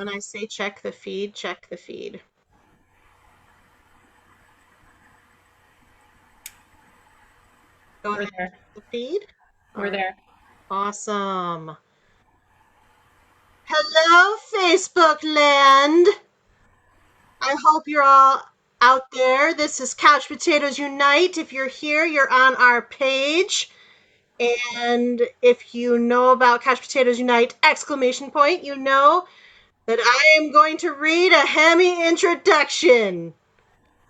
When I say check the feed, check the feed. Go We're ahead and there. check the feed. All We're right. there. Awesome. Hello, Facebook land. I hope you're all out there. This is Couch Potatoes Unite. If you're here, you're on our page. And if you know about Couch Potatoes Unite, exclamation point, you know that I am going to read a Hemi introduction.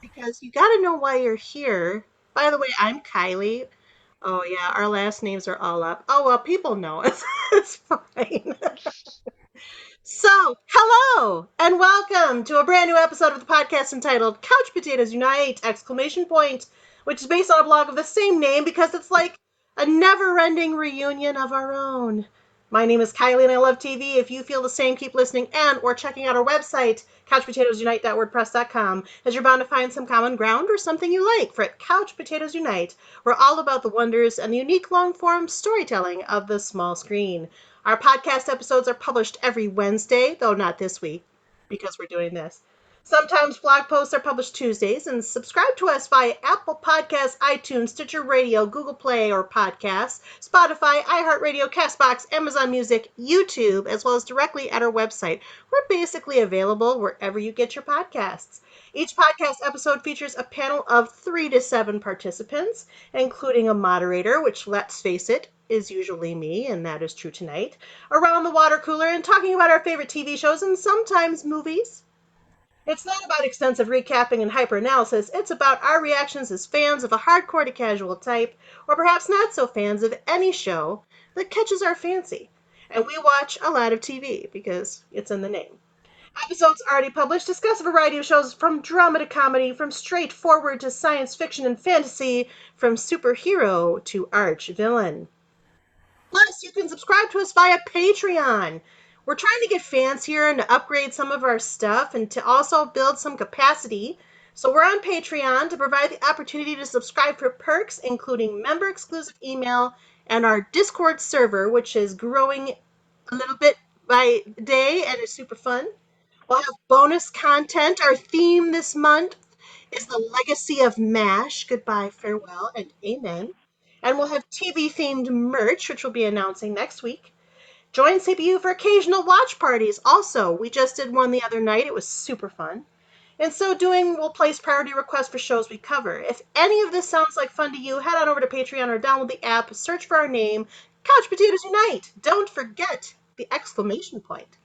Because you got to know why you're here. By the way, I'm Kylie. Oh, yeah, our last names are all up. Oh, well, people know us. It's fine. So, hello and welcome to a brand new episode of the podcast entitled Couch Potatoes Unite! Exclamation point, which is based on a blog of the same name because it's like a never-ending reunion of our own. My name is Kylie and I love TV. If you feel the same, keep listening and or checking out our website, couchpotatoesunite.wordpress.com, as you're bound to find some common ground or something you like. For at Couch Potatoes Unite, we're all about the wonders and the unique long-form storytelling of the small screen. Our podcast episodes are published every Wednesday, though not this week because we're doing this. Sometimes blog posts are published Tuesdays, and subscribe to us via Apple Podcasts, iTunes, Stitcher Radio, Google Play or Podcasts, Spotify, iHeartRadio, CastBox, Amazon Music, YouTube, as well as directly at our website. We're basically available wherever you get your podcasts. Each podcast episode features a panel of 3 to 7 participants, including a moderator, which, let's face it, is usually me, and that is true tonight, around the water cooler and talking about our favorite TV shows and sometimes movies. It's not about extensive recapping and hyper-analysis, it's about our reactions as fans of a hardcore to casual type, or perhaps not so fans of any show that catches our fancy. And we watch a lot of TV, because it's in the name. Episodes already published discuss a variety of shows from drama to comedy, from straightforward to science fiction and fantasy, from superhero to arch-villain. Plus, you can subscribe to us via Patreon. We're trying to get fans here and to upgrade some of our stuff and to also build some capacity. So we're on Patreon to provide the opportunity to subscribe for perks, including member-exclusive email and our Discord server, which is growing a little bit by day and is super fun. We'll have bonus content. Our theme this month is the legacy of MASH. Goodbye, farewell, and amen. And we'll have TV-themed merch, which we'll be announcing next week. Join CPU for occasional watch parties. Also, we just did one the other night. It was super fun. In so doing, we'll place priority requests for shows we cover. If any of this sounds like fun to you, head on over to Patreon or download the app, search for our name, Couch Potatoes Unite. Don't forget the exclamation point.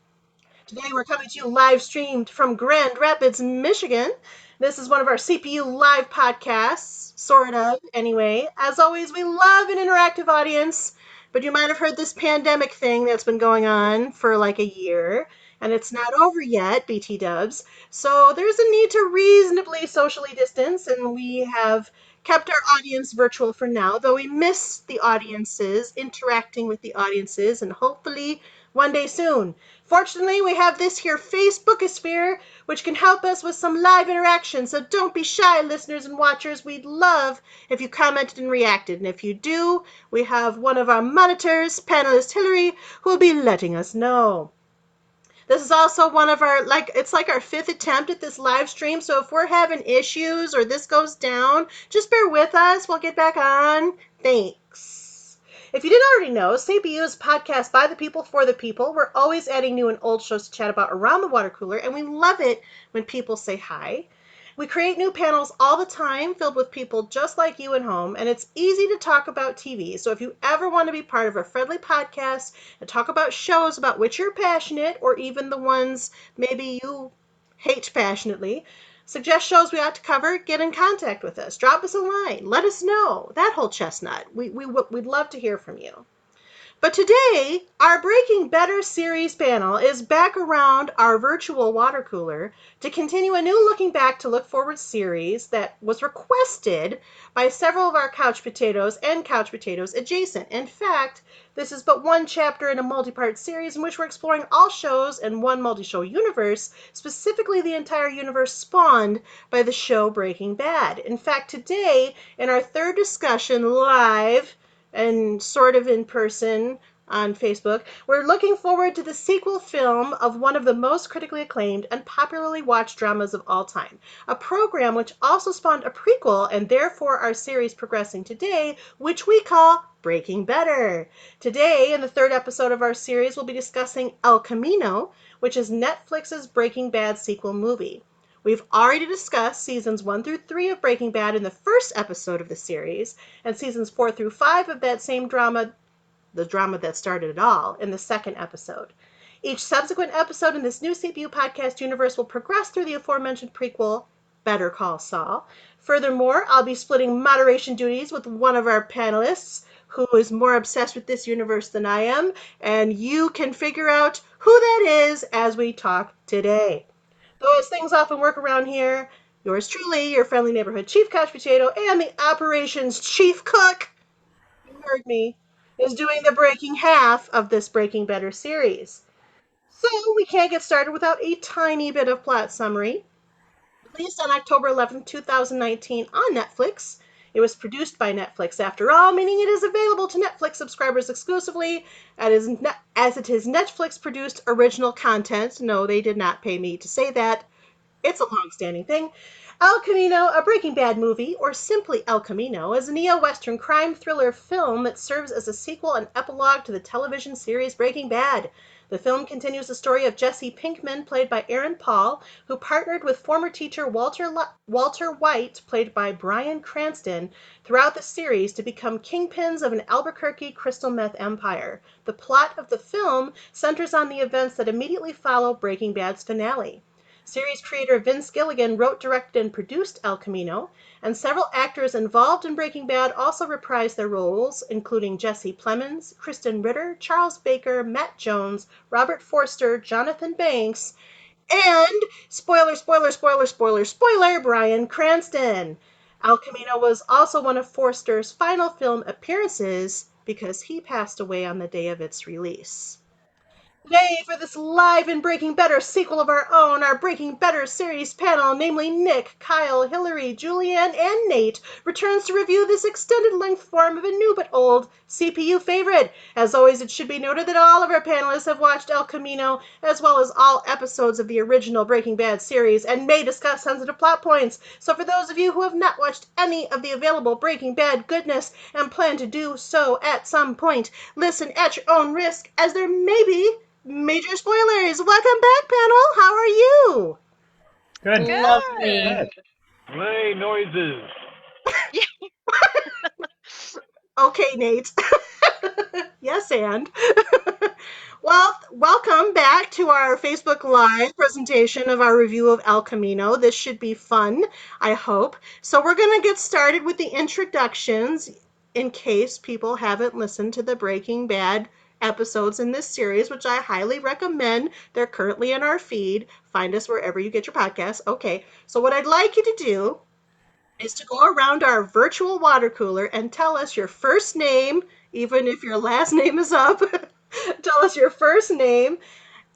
Today we're coming to you live streamed from Grand Rapids, Michigan. This is one of our CPU live podcasts, sort of, anyway. As always, we love an interactive audience, but you might have heard this pandemic thing that's been going on for like a year, and it's not over yet, BT dubs. So there's a need to reasonably socially distance, and we have kept our audience virtual for now, though we miss the audiences, interacting with the audiences, and hopefully one day soon. Fortunately, we have this here Facebookosphere, which can help us with some live interaction, so don't be shy, listeners and watchers. We'd love if you commented and reacted, and if you do, we have one of our monitors, panelist Hillary, who will be letting us know. This is also one of our, it's like our 5th attempt at this live stream, so if we're having issues or this goes down, just bear with us. We'll get back on. Thanks. If you didn't already know, CPU is a podcast by the people for the people. We're always adding new and old shows to chat about around the water cooler, and we love it when people say hi. We create new panels all the time filled with people just like you at home, and it's easy to talk about TV. So if you ever want to be part of a friendly podcast and talk about shows about which you're passionate, or even the ones maybe you hate passionately, suggest shows we ought to cover, get in contact with us. Drop us a line. Let us know. That whole chestnut. We'd love to hear from you. But today, our Breaking Better series panel is back around our virtual water cooler to continue a new Looking Back to Look Forward series that was requested by several of our Couch Potatoes and Couch Potatoes adjacent. In fact, this is but one chapter in a multi-part series in which we're exploring all shows in one multi-show universe, specifically the entire universe spawned by the show Breaking Bad. In fact, today, in our third discussion live and sort of in person, on Facebook. We're looking forward to the sequel film of one of the most critically acclaimed and popularly watched dramas of all time, a program which also spawned a prequel and therefore our series progressing today, which we call Breaking Better. Today, in the third episode of our series, we'll be discussing El Camino, which is Netflix's Breaking Bad sequel movie. We've already discussed seasons 1 through 3 of Breaking Bad in the first episode of the series, and seasons 4 through 5 of that same drama, the drama that started it all, in the second episode. Each subsequent episode in this new CPU podcast universe will progress through the aforementioned prequel, Better Call Saul. Furthermore, I'll be splitting moderation duties with one of our panelists who is more obsessed with this universe than I am, and you can figure out who that is as we talk today. Though as things often work around here, yours truly, your friendly neighborhood chief couch potato, and the operations chief cook, you heard me, is doing the breaking half of this Breaking Better series. So we can't get started without a tiny bit of plot summary. Released on October 11th, 2019 on Netflix. It was produced by Netflix after all, meaning it is available to Netflix subscribers exclusively, as it is Netflix-produced original content. No, they did not pay me to say that. It's a long-standing thing. El Camino, a Breaking Bad movie, or simply El Camino, is a neo-Western crime thriller film that serves as a sequel and epilogue to the television series Breaking Bad. The film continues the story of Jesse Pinkman, played by Aaron Paul, who partnered with former teacher Walter White, played by Bryan Cranston, throughout the series to become kingpins of an Albuquerque crystal meth empire. The plot of the film centers on the events that immediately follow Breaking Bad's finale. Series creator Vince Gilligan wrote, directed, and produced El Camino, and several actors involved in Breaking Bad also reprised their roles, including Jesse Plemons, Kristen Ritter, Charles Baker, Matt Jones, Robert Forster, Jonathan Banks, and, spoiler, Bryan Cranston. El Camino was also one of Forster's final film appearances because he passed away on the day of its release. Today, for this live and Breaking Better sequel of our own, our Breaking Better series panel, namely Nick, Kyle, Hillary, Julianne, and Nate, returns to review this extended-length form of a new but old CPU favorite. As always, it should be noted that all of our panelists have watched El Camino, as well as all episodes of the original Breaking Bad series, and may discuss sensitive plot points. So for those of you who have not watched any of the available Breaking Bad goodness and plan to do so at some point, listen at your own risk, as there may be major spoilers. Welcome back, panel. How are you? Good. Lovely. Play noises. Okay, Nate. Yes, and. Well, welcome back to our Facebook Live presentation of our review of El Camino. This should be fun, I hope. So we're going to get started with the introductions in case people haven't listened to the Breaking Bad episodes in this series, which I highly recommend. They're currently in our feed. Find us wherever you get your podcasts. Okay, so what I'd like you to do is to go around our virtual water cooler and tell us your first name, even if your last name is up. Tell us your first name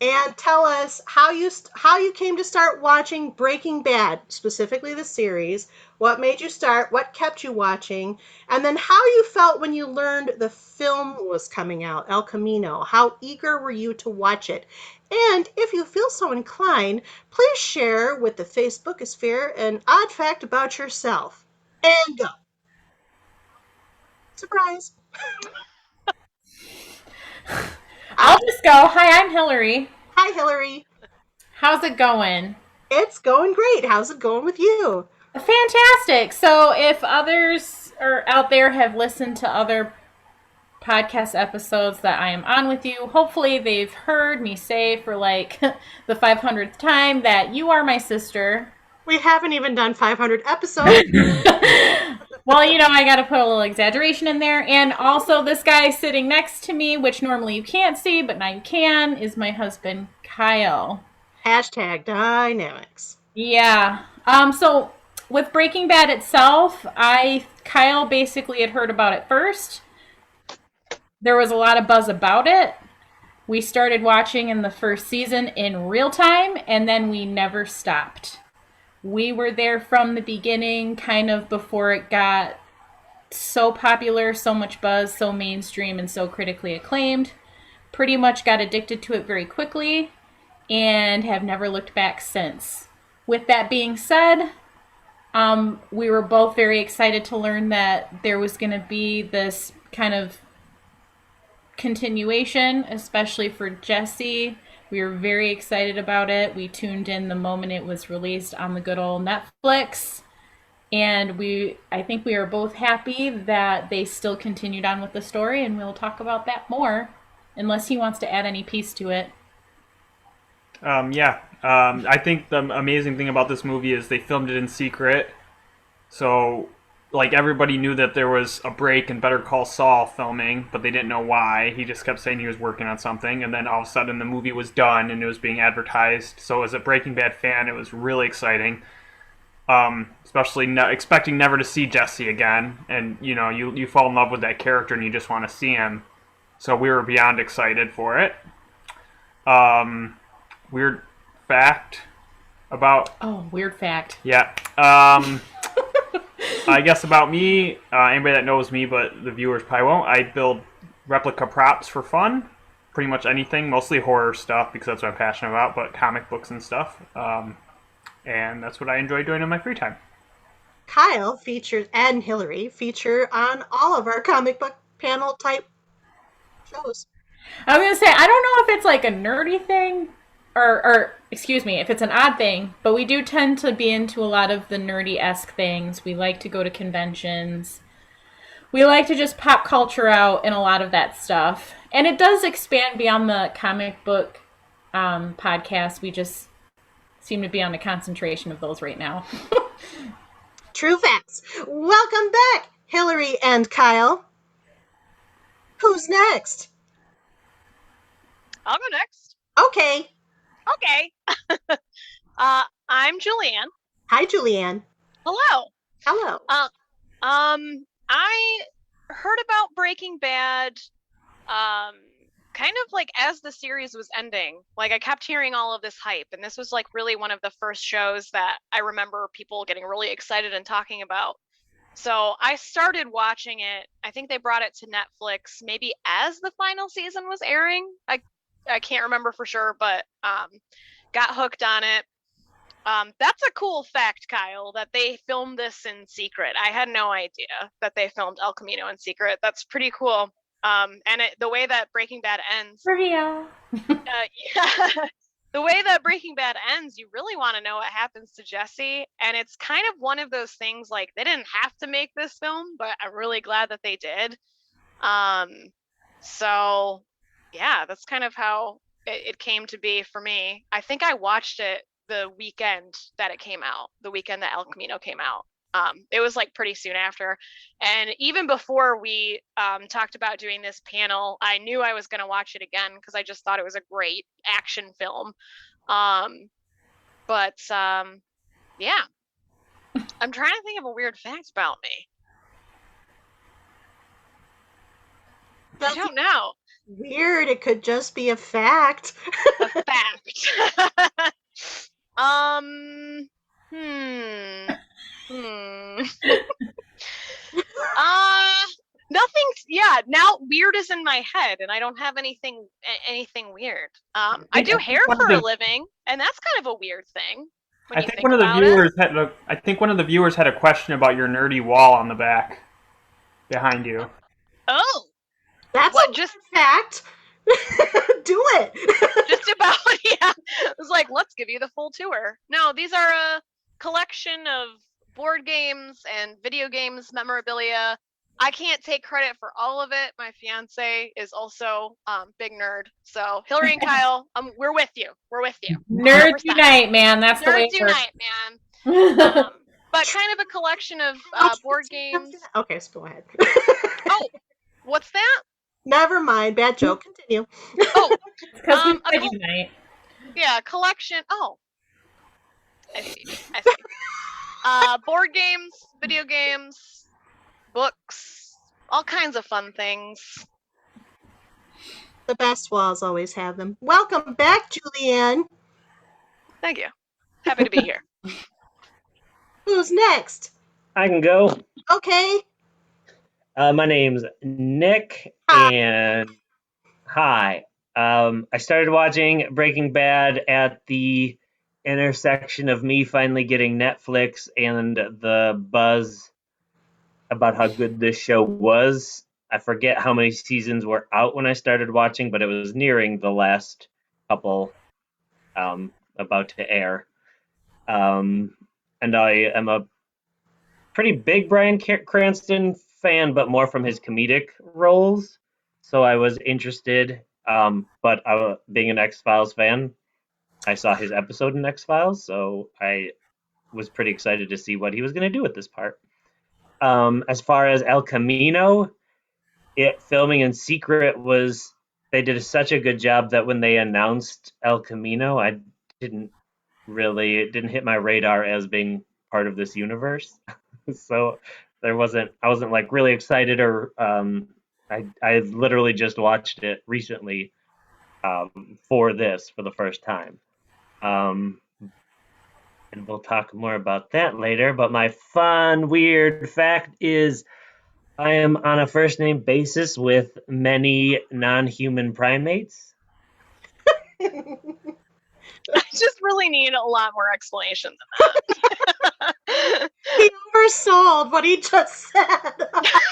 and tell us how you came to start watching Breaking Bad, specifically the series. What made you start? What kept you watching? And then how you felt when you learned the film was coming out, El Camino. How eager were you to watch it? And if you feel so inclined, please share with the Facebookosphere an odd fact about yourself. And go. Surprise. I'll just go. Hi, I'm Hillary. Hi, Hillary. How's it going? It's going great. How's it going with you? Fantastic. So if others are out there have listened to other podcast episodes that I am on with you, hopefully they've heard me say for like the 500th time that you are my sister. We haven't even done 500 episodes. Well, you know, I got to put a little exaggeration in there. And also this guy sitting next to me, which normally you can't see, but now you can, is my husband, Kyle. Hashtag dynamics. Yeah. So with Breaking Bad itself, Kyle basically had heard about it first. There was a lot of buzz about it. We started watching in the first season in real time, and then we never stopped. We were there from the beginning, kind of before it got so popular, so much buzz, so mainstream, and so critically acclaimed. pretty much got addicted to it very quickly and have never looked back since. With that being said, we were both very excited to learn that there was going to be this kind of continuation, especially for Jesse. We were very excited about it. We tuned in the moment it was released on the good old Netflix. And I think we are both happy that they still continued on with the story, and we'll talk about that more, unless he wants to add any piece to it. I think the amazing thing about this movie is they filmed it in secret. So, like, everybody knew that there was a break in Better Call Saul filming, but they didn't know why. He just kept saying he was working on something, and then all of a sudden the movie was done and it was being advertised. So as a Breaking Bad fan, it was really exciting. Especially expecting never to see Jesse again, and you fall in love with that character and you just want to see him. So we were beyond excited for it. Weird fact about... Oh, weird fact. Yeah. I guess about me, anybody that knows me, but the viewers probably won't, I build replica props for fun. Pretty much anything, mostly horror stuff, because that's what I'm passionate about, but comic books and stuff. And that's what I enjoy doing in my free time. Kyle featured, and Hillary feature on all of our comic book panel type shows. I was going to say, I don't know if it's like a nerdy thing, or excuse me, if it's an odd thing, but we do tend to be into a lot of the nerdy-esque things. We like to go to conventions. We like to just pop culture out and a lot of that stuff. And it does expand beyond the comic book podcast. We just seem to be on a concentration of those right now. True facts. Welcome back, Hillary and Kyle. Who's next? I'll go next. Okay. I'm Julianne. Hi, Julianne. Hello. Hello. I heard about Breaking Bad, kind of like as the series was ending. Like I kept hearing all of this hype, and this was like really one of the first shows that I remember people getting really excited and talking about. So I started watching it. I think they brought it to Netflix maybe as the final season was airing. I can't remember for sure, but got hooked on it. That's a cool fact, Kyle, that they filmed this in secret. I had no idea that they filmed El Camino in secret. That's pretty cool. And the way that Breaking Bad ends, Trivia. the way that Breaking Bad ends, you really want to know what happens to Jesse. And it's kind of one of those things, like they didn't have to make this film, but I'm really glad that they did. So yeah, that's kind of how it came to be for me. I think I watched it the weekend that it came out, the weekend that El Camino came out. It was like pretty soon after. And even before we talked about doing this panel, I knew I was going to watch it again because I just thought it was a great action film. Yeah, I'm trying to think of a weird fact about me. I don't know. Weird. It could just be a fact. A fact. Nothing. Yeah. Now weird is in my head, and I don't have anything weird. I do hair for a living, and that's kind of a weird thing. I think one of the viewers had a question about your nerdy wall on the back behind you. Oh, that's just a fact. Do it. Just about, yeah. It was like, let's give you the full tour. No, these are a collection of board games and video games memorabilia. I can't take credit for all of it. My fiance is also big nerd. So Hillary and Kyle, we're with you. We're with you. 100%. Nerds unite, man. That's the way Nerds unite, man. But kind of a collection of board games. Okay, so go ahead. Oh, what's that? Never mind. Bad joke. Continue. Oh, unite. Yeah, collection. Oh, I see. Board games, video games, books, all kinds of fun things. The best walls always have them. Welcome back, Julianne. Thank you. Happy to be here. Who's next? I can go. Okay. My name's Nick, Hi. and hi. I started watching Breaking Bad at the intersection of me finally getting Netflix and the buzz about how good this show was. I forget how many seasons were out when I started watching, but it was nearing the last couple about to air. And I am a pretty big Bryan Cranston fan, but more from his comedic roles. So I was interested. But being an X-Files fan, I saw his episode in X-Files, so I was pretty excited to see what he was going to do with this part. As far as El Camino, filming in secret they did such a good job that when they announced El Camino, it didn't hit my radar as being part of this universe. So I wasn't like really excited or I literally just watched it recently for the first time. And we'll talk more about that later. But my fun, weird fact is I am on a first name basis with many non-human primates. I just really need a lot more explanation than that. He oversold what he just said.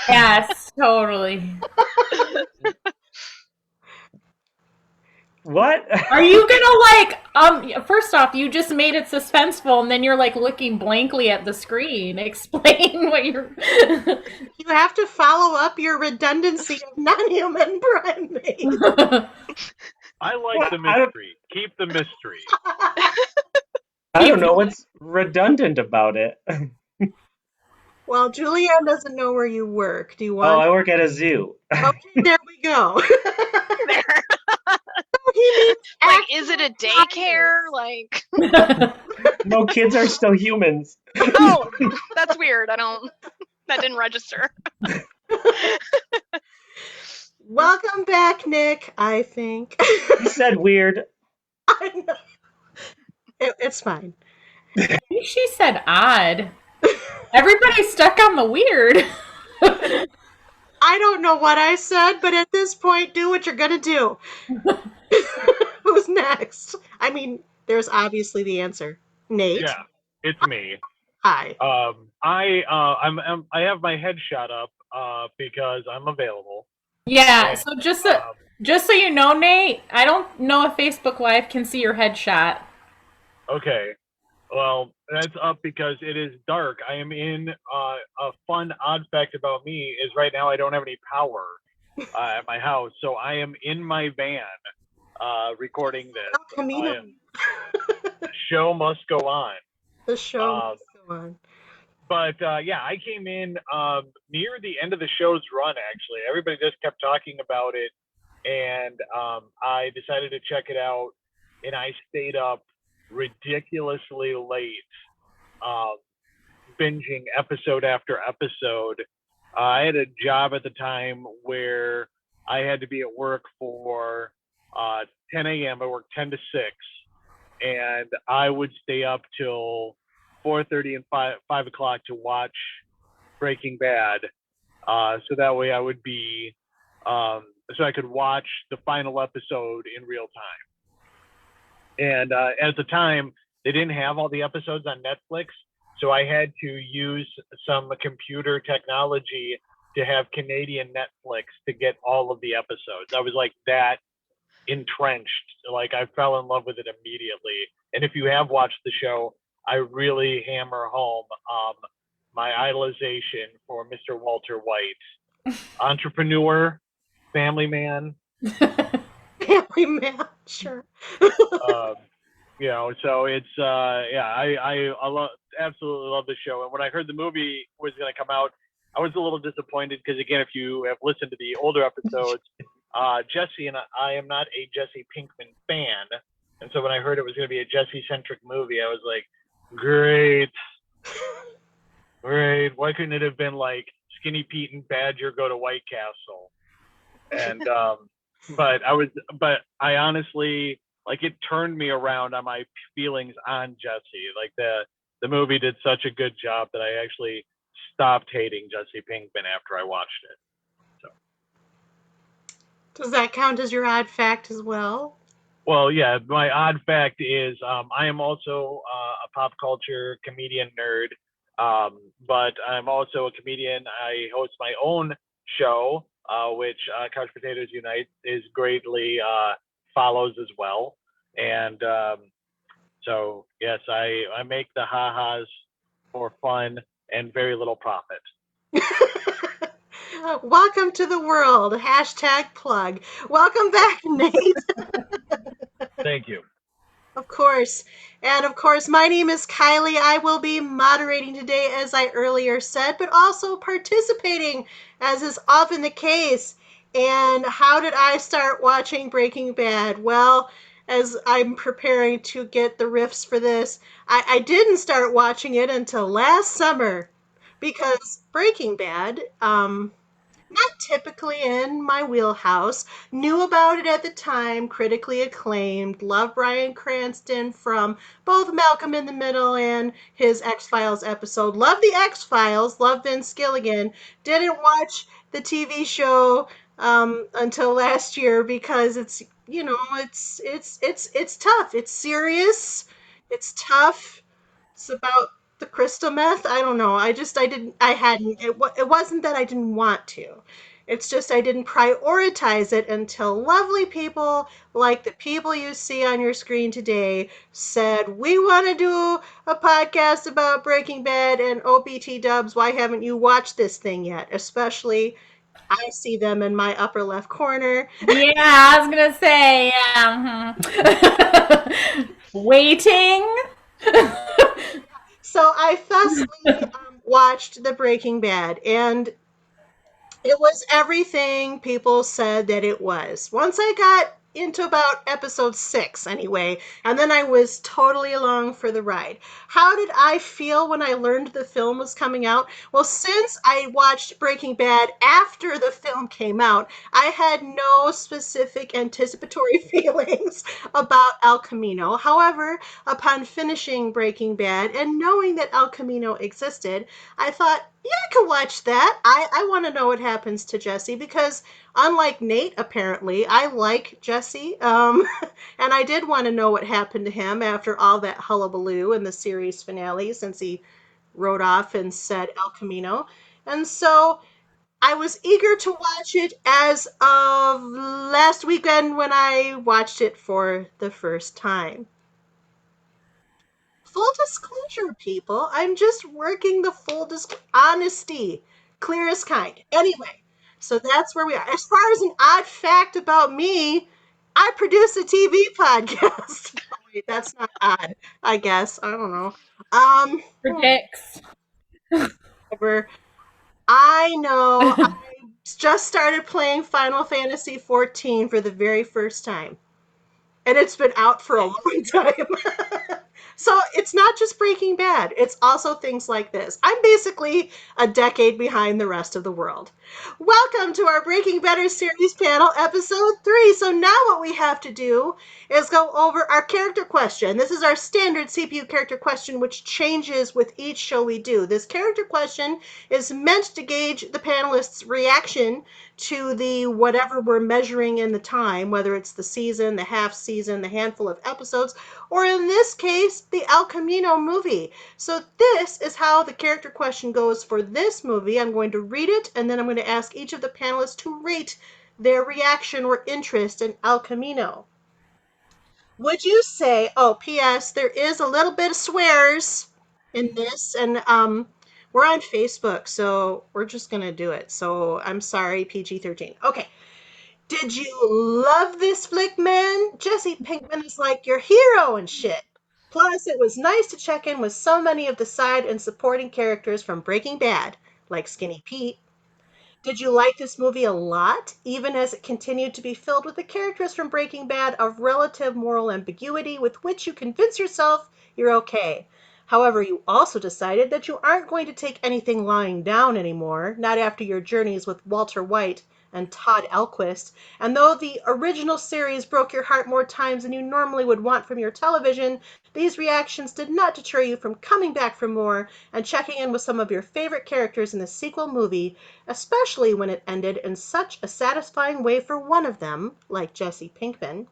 Yes, totally. What? Are you gonna first off, you just made it suspenseful and then you're like looking blankly at the screen. Explain what you're You have to follow up your redundancy of non-human primate. I like the mystery. Keep the mystery. I don't know what's redundant about it. Well, Julianne doesn't know where you work. Do you want? Oh, I work at a zoo. Okay, there we go. There. He means Like, is it a daycare? Like, No, kids are still humans. oh, that's weird. That didn't register. Welcome back, Nick, I think. You said weird. I know. It's fine. I think she said odd. Everybody's stuck on the weird. I don't know what I said, but at this point, do what you're gonna do. Who's next? I mean, there's obviously the answer. Nate. Yeah, it's me. Hi. I have my headshot up because I'm available. Yeah, And, so just so you know, Nate, I don't know if Facebook Live can see your headshot. Okay. Well, that's up because it is dark. I am in a fun odd fact about me is right now I don't have any power at my house, so I am in my van recording this. El Camino. The show must go on. The show must go on. But yeah, I came in near the end of the show's run, actually. Everybody just kept talking about it, and I decided to check it out, and I stayed up ridiculously late, binging episode after episode. I had a job at the time where I had to be at work for 10 a.m. I worked 10 to 6, and I would stay up till 4:30 and 5 o'clock to watch Breaking Bad, so that way I would be so I could watch the final episode in real time. And at the time, they didn't have all the episodes on Netflix, so I had to use some computer technology to have Canadian Netflix to get all of the episodes. I was like that entrenched. Like, I fell in love with it immediately. And if you have watched the show, I really hammer home my idolization for Mr. Walter White. Entrepreneur, family man. Family man, sure. You know, so it's yeah, I absolutely love the show. And when I heard the movie was going to come out, I was a little disappointed because, again, if you have listened to the older episodes, Jesse and I am not a Jesse Pinkman fan, and so when I heard it was going to be a Jesse-centric movie, I was like, great. Why couldn't it have been like Skinny Pete and Badger go to White Castle? And but I honestly, like, it turned me around on my feelings on Jesse. Like, the movie did such a good job that I actually stopped hating Jesse Pinkman after I watched it. So Does that count as your odd fact as well? Well, yeah, my odd fact is I am also a pop culture comedian nerd, but I'm also a comedian. I host my own show, which Couch Potatoes Unite is greatly follows as well. And so, yes, I make the ha-has for fun and very little profit. Welcome to the world. Hashtag plug. Welcome back, Nate. Thank you. Of course. And of course, my name is Kylie. I will be moderating today, as I earlier said, but also participating, as is often the case. And how did I start watching Breaking Bad? Well, as I'm preparing to get the riffs for this, I didn't start watching it until last summer because Breaking Bad, not typically in my wheelhouse. Knew about it at the time, critically acclaimed. Love Bryan Cranston from both Malcolm in the Middle and his X-Files episode. Love the X-Files. Love Vince Gilligan. Didn't watch the TV show until last year because it's it's tough. It's serious. It's tough. It's about the crystal meth. I don't know. I hadn't. It wasn't that I didn't want to. It's just I didn't prioritize it until lovely people like the people you see on your screen today said, we want to do a podcast about Breaking Bad and OPT dubs. Why haven't you watched this thing yet? Especially, I see them in my upper left corner. Yeah, I was gonna say, waiting. So I thusly watched the Breaking Bad, and it was everything people said that it was. Once I got into about episode 6, anyway, and then I was totally along for the ride. How did I feel when I learned the film was coming out? Well, since I watched Breaking Bad after the film came out, I had no specific anticipatory feelings about El Camino. However, upon finishing Breaking Bad and knowing that El Camino existed, I thought, yeah, I could watch that. I want to know what happens to Jesse because, unlike Nate, apparently, I like Jesse. And I did want to know what happened to him after all that hullabaloo in the series finale since he rode off and said El Camino. And so I was eager to watch it as of last weekend when I watched it for the first time. Full disclosure, people. I'm just working the honesty, clearest kind. Anyway, so that's where we are. As far as an odd fact about me, I produce a TV podcast. Oh, wait, that's not odd. I guess I don't know. Predicts. Whatever. I know. I just started playing Final Fantasy 14 for the very first time, and it's been out for a long time. So it's not just Breaking Bad, it's also things like this. I'm basically a decade behind the rest of the world. Welcome to our Breaking Better series panel, episode 3. So now what we have to do is go over our character question. This is our standard CPU character question, which changes with each show we do. This character question is meant to gauge the panelists' reaction to the whatever we're measuring in the time, whether it's the season, the half season, the handful of episodes, or in this case, the El Camino movie. So this is how the character question goes for this movie. I'm going to read it, and then I'm going to ask each of the panelists to rate their reaction or interest in El Camino. Would you say, oh, P.S., there is a little bit of swears in this, and we're on Facebook, so we're just going to do it. So I'm sorry, PG-13. Okay. Did you love this flick, man? Jesse Pinkman is like your hero and shit. Plus, it was nice to check in with so many of the side and supporting characters from Breaking Bad, like Skinny Pete. Did you like this movie a lot, even as it continued to be filled with the characters from Breaking Bad of relative moral ambiguity with which you convince yourself you're okay? However, you also decided that you aren't going to take anything lying down anymore, not after your journeys with Walter White and Todd Elquist. And though the original series broke your heart more times than you normally would want from your television, these reactions did not deter you from coming back for more and checking in with some of your favorite characters in the sequel movie, especially when it ended in such a satisfying way for one of them, like Jesse Pinkman.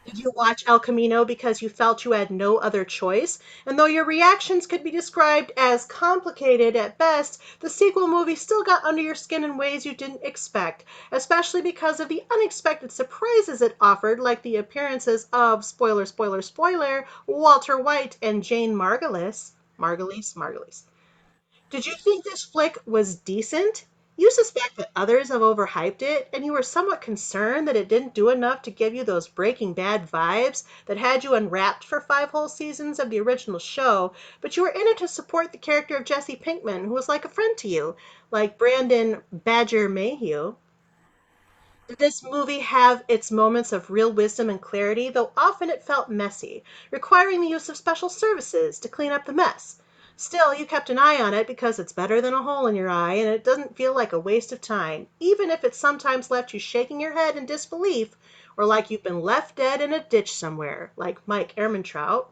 Did you watch El Camino because you felt you had no other choice? And though your reactions could be described as complicated at best, the sequel movie still got under your skin in ways you didn't expect, especially because of the unexpected surprises it offered, like the appearances of, spoiler, spoiler, spoiler, Walter White and Jane Margulies. Margulies. Did you think this flick was decent? You suspect that others have overhyped it, and you were somewhat concerned that it didn't do enough to give you those Breaking Bad vibes that had you unwrapped for 5 whole seasons of the original show, but you were in it to support the character of Jesse Pinkman, who was like a friend to you, like Brandon Badger Mayhew. Did this movie have its moments of real wisdom and clarity, though often it felt messy, requiring the use of special services to clean up the mess? Still, you kept an eye on it because it's better than a hole in your eye, and it doesn't feel like a waste of time, even if it sometimes left you shaking your head in disbelief, or like you've been left dead in a ditch somewhere, like Mike Ehrmantraut.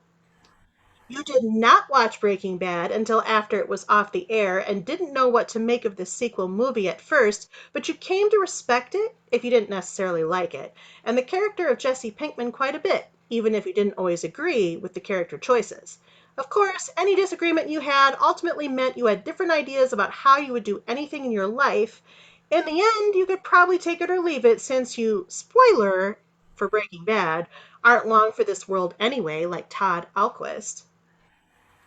You did not watch Breaking Bad until after it was off the air and didn't know what to make of the sequel movie at first, but you came to respect it, if you didn't necessarily like it, and the character of Jesse Pinkman quite a bit, even if you didn't always agree with the character choices. Of course, any disagreement you had ultimately meant you had different ideas about how you would do anything in your life. In the end, you could probably take it or leave it since you, spoiler for Breaking Bad, aren't long for this world anyway, like Todd Alquist.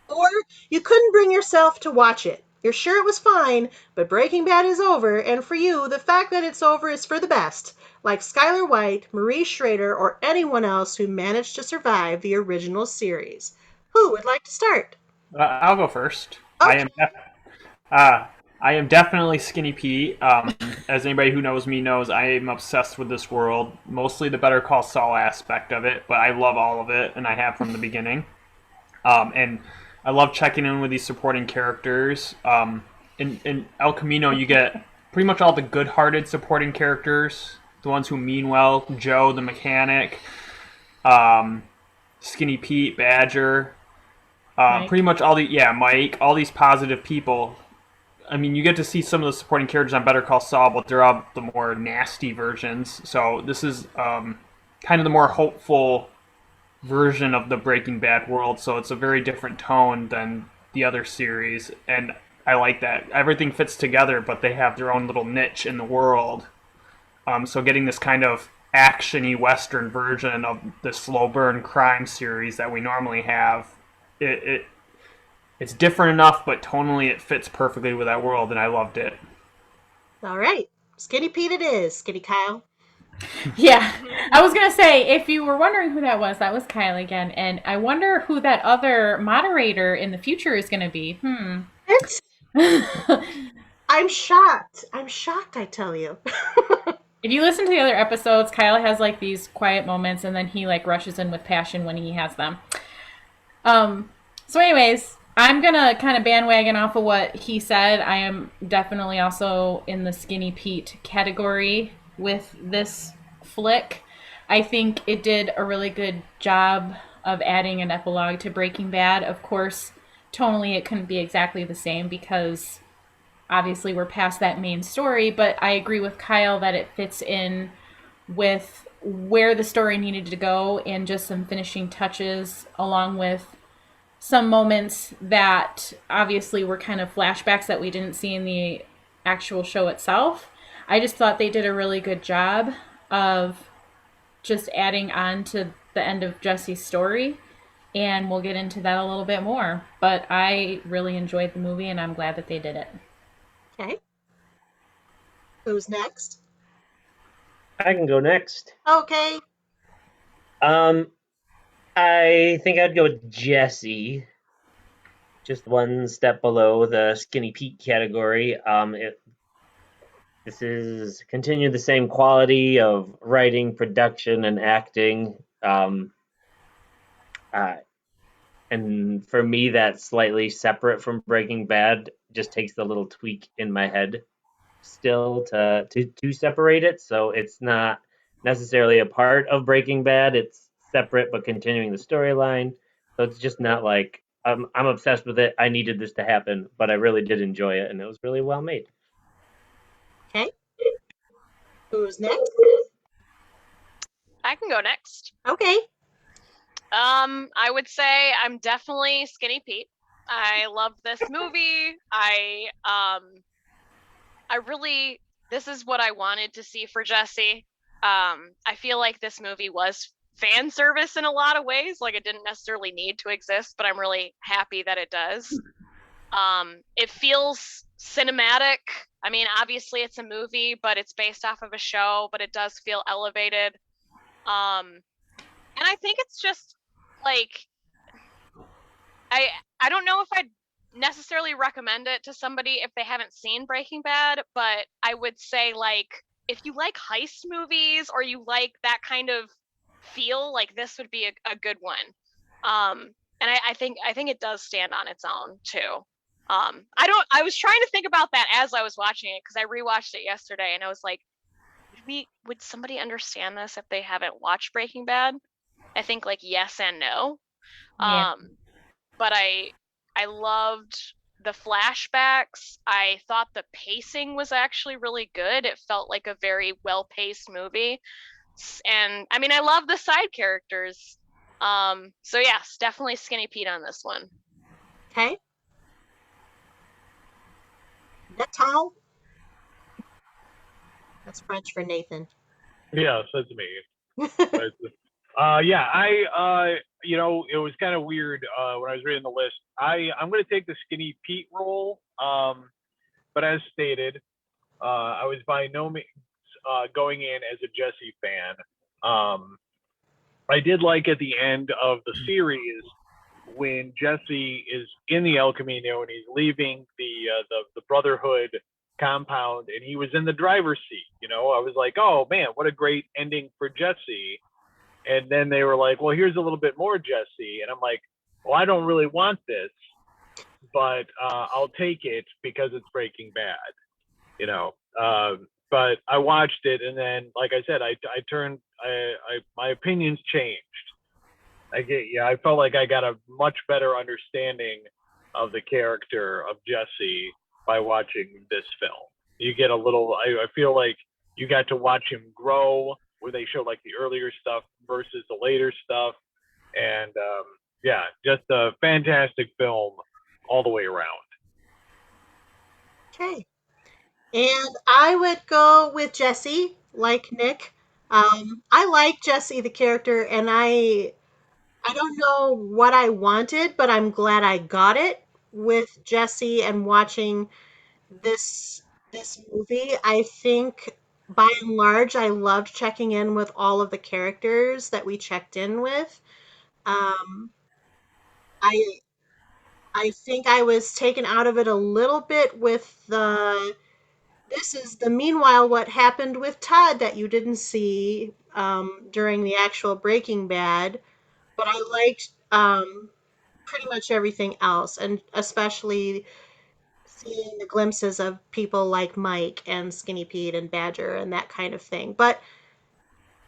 Or you couldn't bring yourself to watch it. You're sure it was fine, but Breaking Bad is over, and for you, the fact that it's over is for the best, like Skylar White, Marie Schrader, or anyone else who managed to survive the original series. Who would like to start? I'll go first. Okay. I am definitely Skinny Pete. As anybody who knows me knows, I am obsessed with this world. Mostly the Better Call Saul aspect of it, but I love all of it, and I have from the beginning. And I love checking in with these supporting characters. In El Camino, you get pretty much all the good-hearted supporting characters, the ones who mean well. Joe, the mechanic, Skinny Pete, Badger, pretty much Mike, all these positive people. I mean, you get to see some of the supporting characters on Better Call Saul, but they're all the more nasty versions. So this is kind of the more hopeful version of the Breaking Bad world. So it's a very different tone than the other series, and I like that. Everything fits together, but they have their own little niche in the world. So getting this kind of action-y Western version of the slow burn crime series that we normally have, it's different enough, but tonally it fits perfectly with that world, and I loved it. All right. Skinny Pete it is. Skinny Kyle. Yeah, I was gonna say, if you were wondering who that was Kylie again, and I wonder who that other moderator in the future is gonna be. What? I'm shocked. I tell you. If you listen to the other episodes, Kyle has like these quiet moments, and then he like rushes in with passion when he has them. So anyways, I'm gonna kind of bandwagon off of what he said. I am definitely also in the Skinny Pete category with this flick. I think it did a really good job of adding an epilogue to Breaking Bad. Of course, tonally it couldn't be exactly the same because obviously we're past that main story, but I agree with Kyle that it fits in with where the story needed to go and just some finishing touches, along with some moments that obviously were kind of flashbacks that we didn't see in the actual show itself. I just thought they did a really good job of just adding on to the end of Jesse's story, and we'll get into that a little bit more. But I really enjoyed the movie, and I'm glad that they did it. Okay. Who's next? I can go next. Okay. I think I'd go with Jesse. Just one step below the Skinny Pete category. This is continue the same quality of writing, production, and acting. And for me, that's slightly separate from Breaking Bad. Just takes the little tweak in my head. still to separate it, so it's not necessarily a part of Breaking Bad. It's separate but continuing the storyline. So it's just not like I'm obsessed with it. I needed this to happen, but I really did enjoy it, and it was really well made. Okay. Who's next? I can go next. Okay. I would say I'm definitely Skinny Pete. I love this movie. This is what I wanted to see for Jesse. I feel like this movie was fan service in a lot of ways. Like, it didn't necessarily need to exist, but I'm really happy that it does. It feels cinematic. I mean, obviously it's a movie, but it's based off of a show, but it does feel elevated. And I think it's just like, I don't know if I'd necessarily recommend it to somebody if they haven't seen Breaking Bad, but I would say, like, if you like heist movies or you like that kind of feel, like, this would be a good one. And I think it does stand on its own too. I was trying to think about that as I was watching it, because I rewatched it yesterday and I was like, would somebody understand this if they haven't watched Breaking Bad? I think, like, yes and no. Yeah. But I loved the flashbacks. I thought the pacing was actually really good. It felt like a very well-paced movie. And I mean, I love the side characters. So yes, definitely Skinny Pete on this one. Okay. Natal. That's French for Nathan. Yes, that's me. It was kind of weird when I was reading the list. I'm going to take the Skinny Pete role, but as stated, I was by no means going in as a Jesse fan. I did like at the end of the series when Jesse is in the El Camino and he's leaving the Brotherhood compound and he was in the driver's seat. I was like, oh man, what a great ending for Jesse. And then they were like, well, here's a little bit more Jesse. And I'm like, well, I don't really want this, but I'll take it because it's Breaking Bad, but I watched it, and then, like I said, my opinions changed. I felt like I got a much better understanding of the character of Jesse by watching this film. You get I feel like you got to watch him grow, where they show like the earlier stuff versus the later stuff. And just a fantastic film all the way around. Okay. And I would go with Jesse, like Nick. I like Jesse the character, and I don't know what I wanted, but I'm glad I got it with Jesse and watching this movie. I think by and large I loved checking in with all of the characters that we checked in with. Um, I I think I was taken out of it a little bit with this is the meanwhile what happened with Todd that you didn't see during the actual Breaking Bad, but I liked pretty much everything else, and especially seeing the glimpses of people like Mike and Skinny Pete and Badger and that kind of thing. But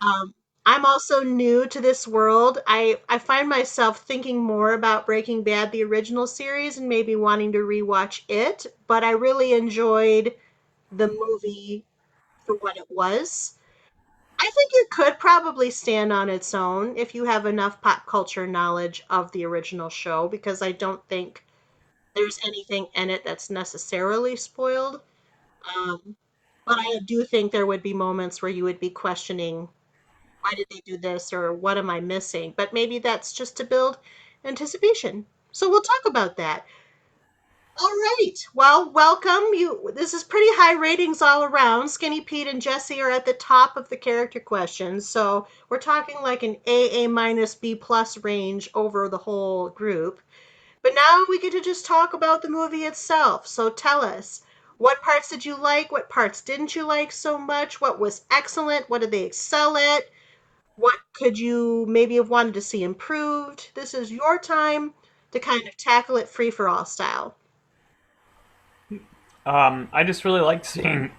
um, I'm also new to this world. I find myself thinking more about Breaking Bad, the original series, and maybe wanting to rewatch it. But I really enjoyed the movie for what it was. I think it could probably stand on its own if you have enough pop culture knowledge of the original show, because I don't think there's anything in it that's necessarily spoiled. Um, but I do think there would be moments where you would be questioning, why did they do this, or what am I missing? But maybe that's just to build anticipation. So we'll talk about that. All right. Well, welcome. This is pretty high ratings all around. Skinny Pete and Jesse are at the top of the character questions. So we're talking like an A minus B plus range over the whole group. But now we get to just talk about the movie itself. So tell us, what parts did you like? What parts didn't you like so much? What was excellent? What did they excel at? What could you maybe have wanted to see improved? This is your time to kind of tackle it free for all style. I just really like seeing.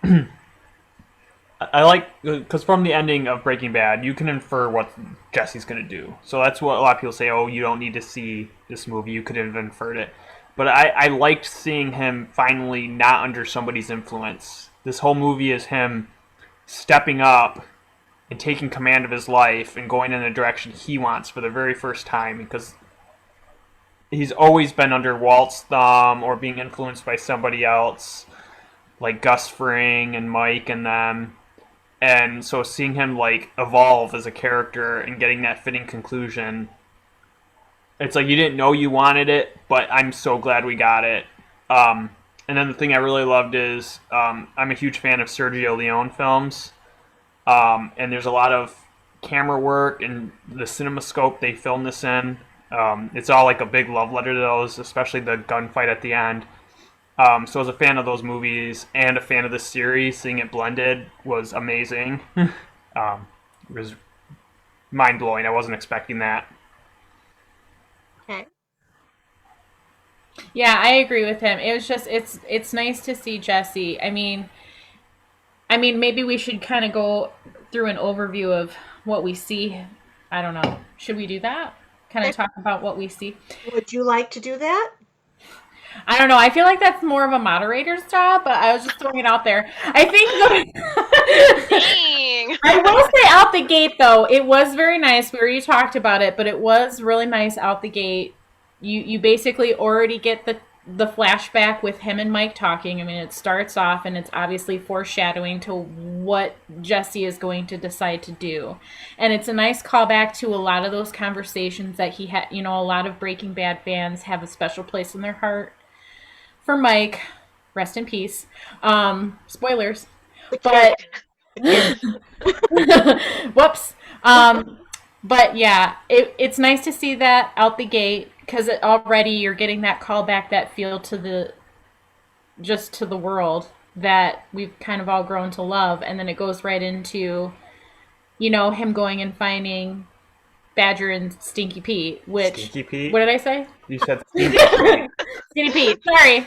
I like because from the ending of Breaking Bad, you can infer what Jesse's going to do. So that's what a lot of people say. Oh, you don't need to see this movie; you could have inferred it. But I liked seeing him finally not under somebody's influence. This whole movie is him stepping up and taking command of his life and going in the direction he wants for the very first time, because he's always been under Walt's thumb or being influenced by somebody else, like Gus Fring and Mike and them. And so seeing him like evolve as a character and getting that fitting conclusion, it's like you didn't know you wanted it, but I'm so glad we got it. And then the thing I really loved is I'm a huge fan of Sergio Leone films. And there's a lot of camera work and the CinemaScope they filmed this in. It's all like a big love letter to those, especially the gunfight at the end. So as a fan of those movies and a fan of this series, seeing it blended was amazing. It was mind-blowing. I wasn't expecting that. Okay. Yeah, I agree with him. It was just it's nice to see Jesse. I mean, maybe we should kind of go through an overview of what we see. I don't know. Should we do that? Kind of talk about what we see? Would you like to do that? I don't know. I feel like that's more of a moderator's job, but I was just throwing it out there. I think Dang. I will say out the gate, though, it was very nice. We already talked about it, but it was really nice out the gate. You basically already get the flashback with him and Mike talking. I mean, it starts off, and it's obviously foreshadowing to what Jesse is going to decide to do. And it's a nice callback to a lot of those conversations that he had. You know, a lot of Breaking Bad fans have a special place in their heart for Mike. Rest in peace. Spoilers. But whoops. But yeah, it's nice to see that out the gate, because already you're getting that callback, that feel to the world that we've kind of all grown to love. And then it goes right into, you know, him going and finding Badger and Stinky Pete, which... Stinky Pete? What did I say? You said Stinky Pete. Stinky Pete, sorry.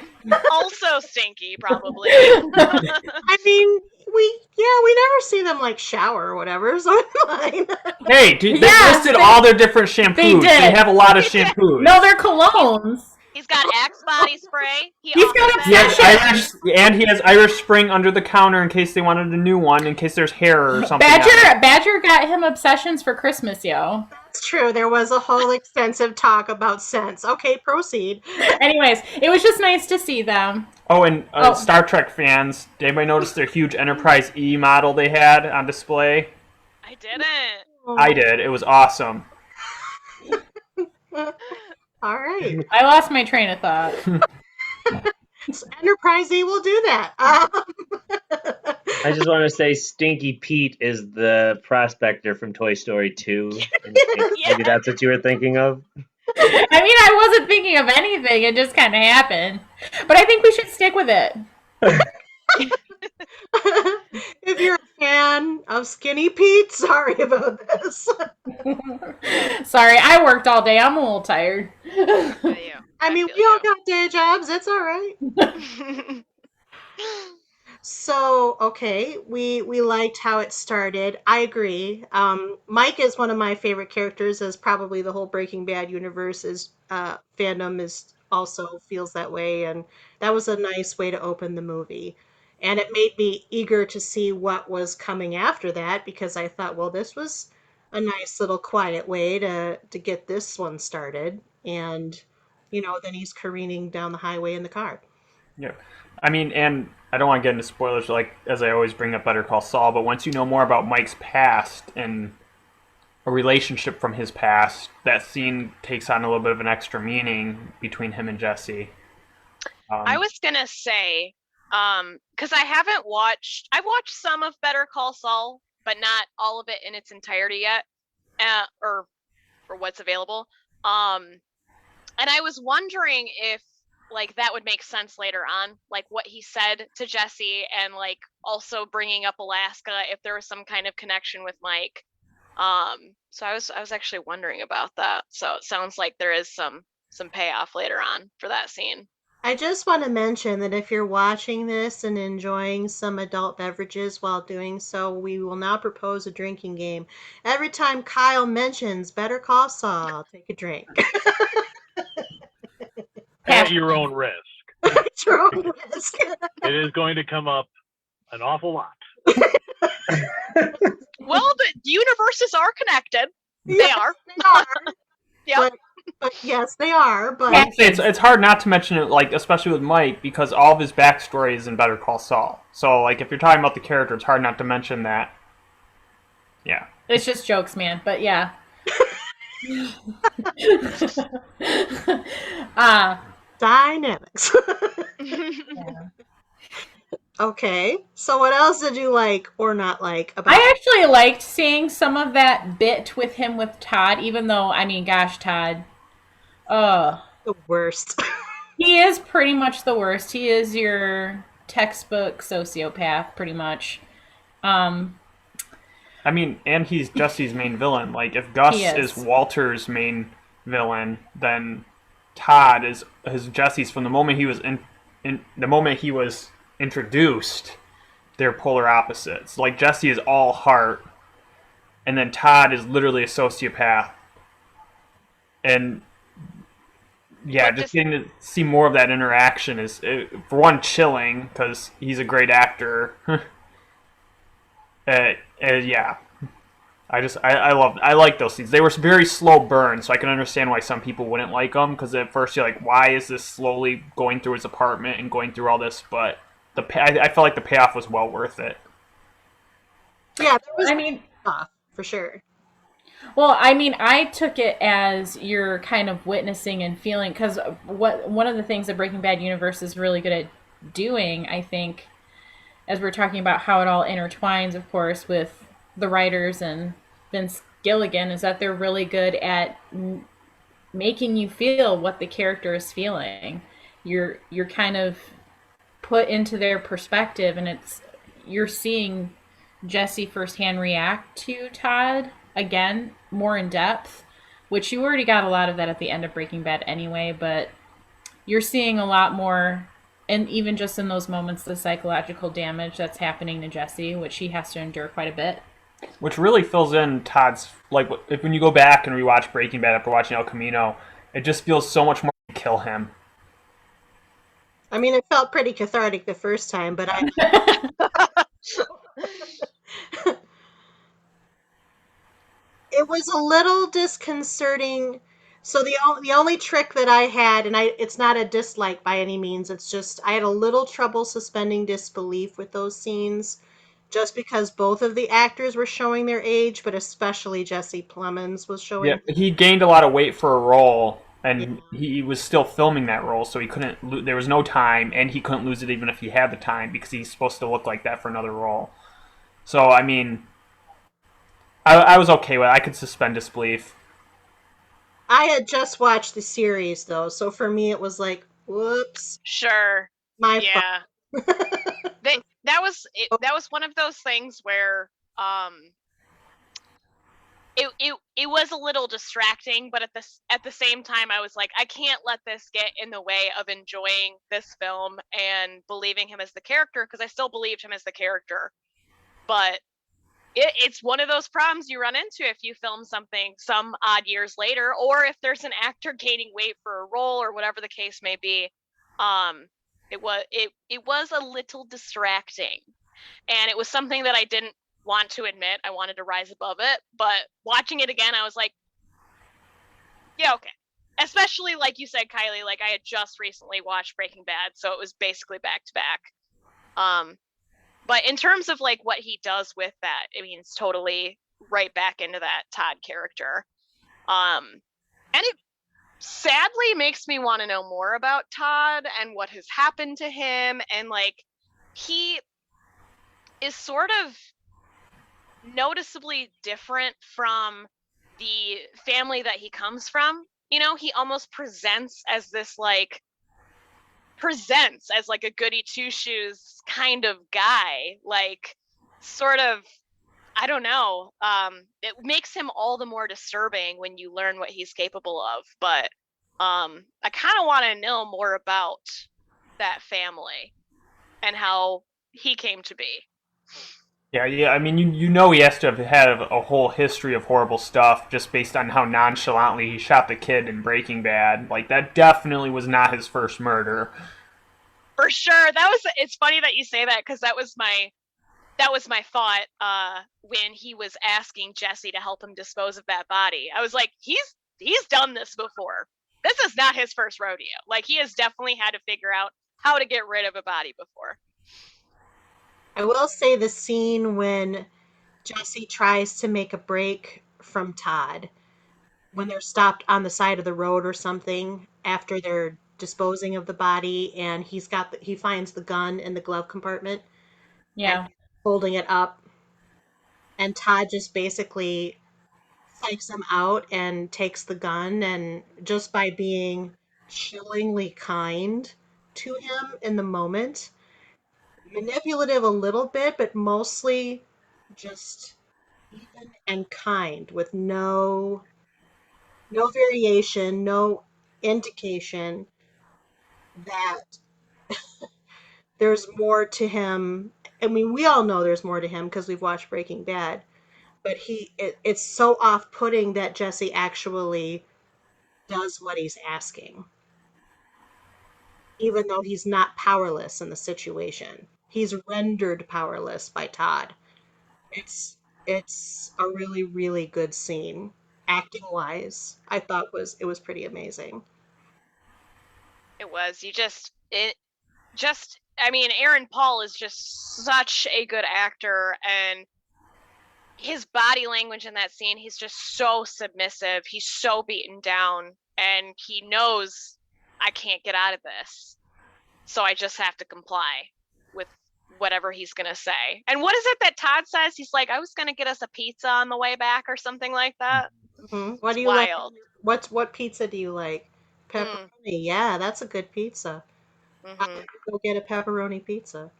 Also stinky, probably. I mean, we never see them like shower or whatever, so it's fine. Hey, dude, they listed all their different shampoos. They have a lot of shampoos. No, they're colognes. He's got Axe body spray. He's got he has Irish Spring under the counter in case they wanted a new one, in case there's hair or something. Badger got him obsessions for Christmas, yo. That's true. There was a whole extensive talk about scents. Okay, proceed. Anyways, it was just nice to see them. Oh, and Star Trek fans, did anybody notice their huge Enterprise E model they had on display? I didn't. I did. It was awesome. All right. I lost my train of thought. So Enterprise E will do that. I just want to say Stinky Pete is the prospector from Toy Story 2. Maybe that's what you were thinking of? I mean, I wasn't thinking of anything. It just kind of happened. But I think we should stick with it. If you're a fan of Skinny Pete, sorry about this. Sorry, I worked all day. I'm a little tired. I mean, we all got day jobs. It's all right. So, okay, we liked how it started. I agree. Mike is one of my favorite characters, as probably the whole Breaking Bad universe is fandom is also feels that way, and that was a nice way to open the movie. And it made me eager to see what was coming after that, because I thought, well, this was a nice little quiet way to get this one started. And, you know, then he's careening down the highway in the car. Yeah. I mean, and I don't want to get into spoilers, like, as I always bring up Better Call Saul, but once you know more about Mike's past and a relationship from his past, that scene takes on a little bit of an extra meaning between him and Jesse. I was going to say, because I've watched some of Better Call Saul, but not all of it in its entirety yet, or for what's available. And I was wondering if, like, that would make sense later on, like what he said to Jesse, and like also bringing up Alaska, if there was some kind of connection with Mike. So I was actually wondering about that. So it sounds like there is some payoff later on for that scene. I just want to mention that if you're watching this and enjoying some adult beverages while doing so, we will now propose a drinking game. Every time Kyle mentions Better Call Saul, take a drink. At your own risk. At your own risk. It is going to come up an awful lot. Well, the universes are connected. They Yes, are. They are. Yep. But yes, they are. But I'd say it's hard not to mention it, like, especially with Mike, because all of his backstory is in Better Call Saul. So, like, if you're talking about the character, it's hard not to mention that. Yeah. It's just jokes, man. But yeah. dynamics. Yeah. Okay, so what else did you like or not like about? I actually liked seeing some of that bit with him with Todd, even though, I mean, gosh, Todd. The worst. He is pretty much the worst. He is your textbook sociopath, pretty much. I mean, and he's Jesse's main villain. Like, if Gus is Walter's main villain, then Todd is Jesse's. From the moment he was the moment he was introduced, they're polar opposites. Like, Jesse is all heart, and then Todd is literally a sociopath. And yeah, just getting to see more of that interaction is, for one, chilling because he's a great actor. Yeah, I like those scenes. They were very slow burn, so I can understand why some people wouldn't like them. Because at first you're like, why is this slowly going through his apartment and going through all this? But I felt like the payoff was well worth it. Yeah, there was. I mean, for sure. well, I mean, I took it as you're kind of witnessing and feeling, because one of the things that Breaking Bad universe is really good at doing, I think, as we're talking about how it all intertwines, of course, with the writers and Vince Gilligan, is that they're really good at making you feel what the character is feeling. You're kind of put into their perspective, and you're seeing Jesse firsthand react to Todd again, more in depth, which you already got a lot of that at the end of Breaking Bad anyway, but you're seeing a lot more, and even just in those moments, the psychological damage that's happening to Jesse, which he has to endure quite a bit. Which really fills in Todd's, like, when you go back and rewatch Breaking Bad after watching El Camino, it just feels so much more to kill him. I mean, it felt pretty cathartic the first time, but it was a little disconcerting. So the only trick that I had, and it's not a dislike by any means, it's just I had a little trouble suspending disbelief with those scenes, just because both of the actors were showing their age, but especially Jesse Plemons was showing. Yeah, he gained a lot of weight for a role, and he was still filming that role, so he couldn't. There was no time, and he couldn't lose it even if he had the time, because he's supposed to look like that for another role. So I mean, I was okay with it. I could suspend disbelief. I had just watched the series though, so for me it was like, whoops. Sure. My Yeah. fault. That was one of those things where it was a little distracting, but at the same time I was like, I can't let this get in the way of enjoying this film and believing him as the character, because I still believed him as the character. But it's one of those problems you run into if you film something some odd years later, or if there's an actor gaining weight for a role or whatever the case may be. It was a little distracting, and it was something that I didn't want to admit. I wanted to rise above it, but watching it again, I was like, yeah, okay. Especially like you said, Kylie, like I had just recently watched Breaking Bad, so it was basically back to back. But in terms of like what he does with that, I mean, it's totally right back into that Todd character. And it sadly makes me want to know more about Todd and what has happened to him. And like, he is sort of noticeably different from the family that he comes from. You know, he almost presents as a goody two shoes kind of guy, like sort of, I don't know. It makes him all the more disturbing when you learn what he's capable of. But I kind of want to know more about that family and how he came to be. Yeah. I mean, you know he has to have had a whole history of horrible stuff just based on how nonchalantly he shot the kid in Breaking Bad. Like, that definitely was not his first murder. For sure. It's funny that you say that, because that was my thought when he was asking Jesse to help him dispose of that body. I was like, he's done this before. This is not his first rodeo. Like, he has definitely had to figure out how to get rid of a body before. I will say the scene when Jesse tries to make a break from Todd, when they're stopped on the side of the road or something after they're disposing of the body, and he finds the gun in the glove compartment Yeah. and holding it up, and Todd just basically psychs him out and takes the gun, and just by being chillingly kind to him in the moment, manipulative a little bit, but mostly just even and kind, with no variation, no indication that there's more to him. I mean, we all know there's more to him because we've watched Breaking Bad, but it's so off-putting that Jesse actually does what he's asking, even though he's not powerless in the situation. He's rendered powerless by Todd. It's a really, really good scene. Acting wise, I thought it was pretty amazing. It was. I mean, Aaron Paul is just such a good actor, and his body language in that scene, he's just so submissive. He's so beaten down, and he knows, I can't get out of this, so I just have to comply with whatever he's going to say. And what is it that Todd says? He's like, I was going to get us a pizza on the way back or something like that. Mm-hmm. What It's do you wild. like? What pizza do you like? Pepperoni. Yeah, that's a good pizza. I Mm-hmm. could go get a pepperoni pizza.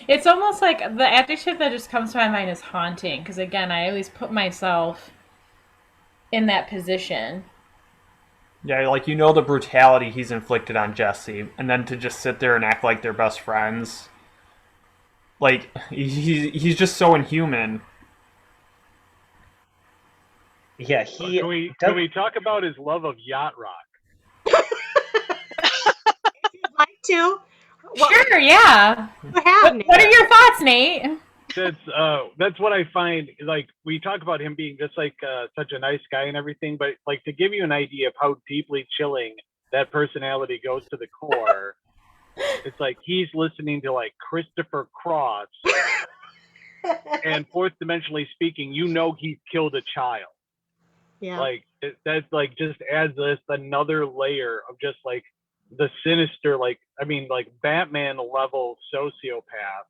It's almost like the adjective that just comes to my mind is haunting, because again, I always put myself in that position. Yeah, like, you know the brutality he's inflicted on Jesse, and then to just sit there and act like they're best friends. Like, he's just so inhuman. Yeah, Can we talk about his love of yacht rock? If you'd like to. Sure, yeah. What are your thoughts, Nate? That's what I find. Like, we talk about him being just like such a nice guy and everything, but like, to give you an idea of how deeply chilling that personality goes to the core, it's like he's listening to like Christopher Cross, and fourth dimensionally speaking, you know he's killed a child. Yeah. Like, that's like just adds this another layer of just like the sinister, like, I mean, like Batman level sociopath,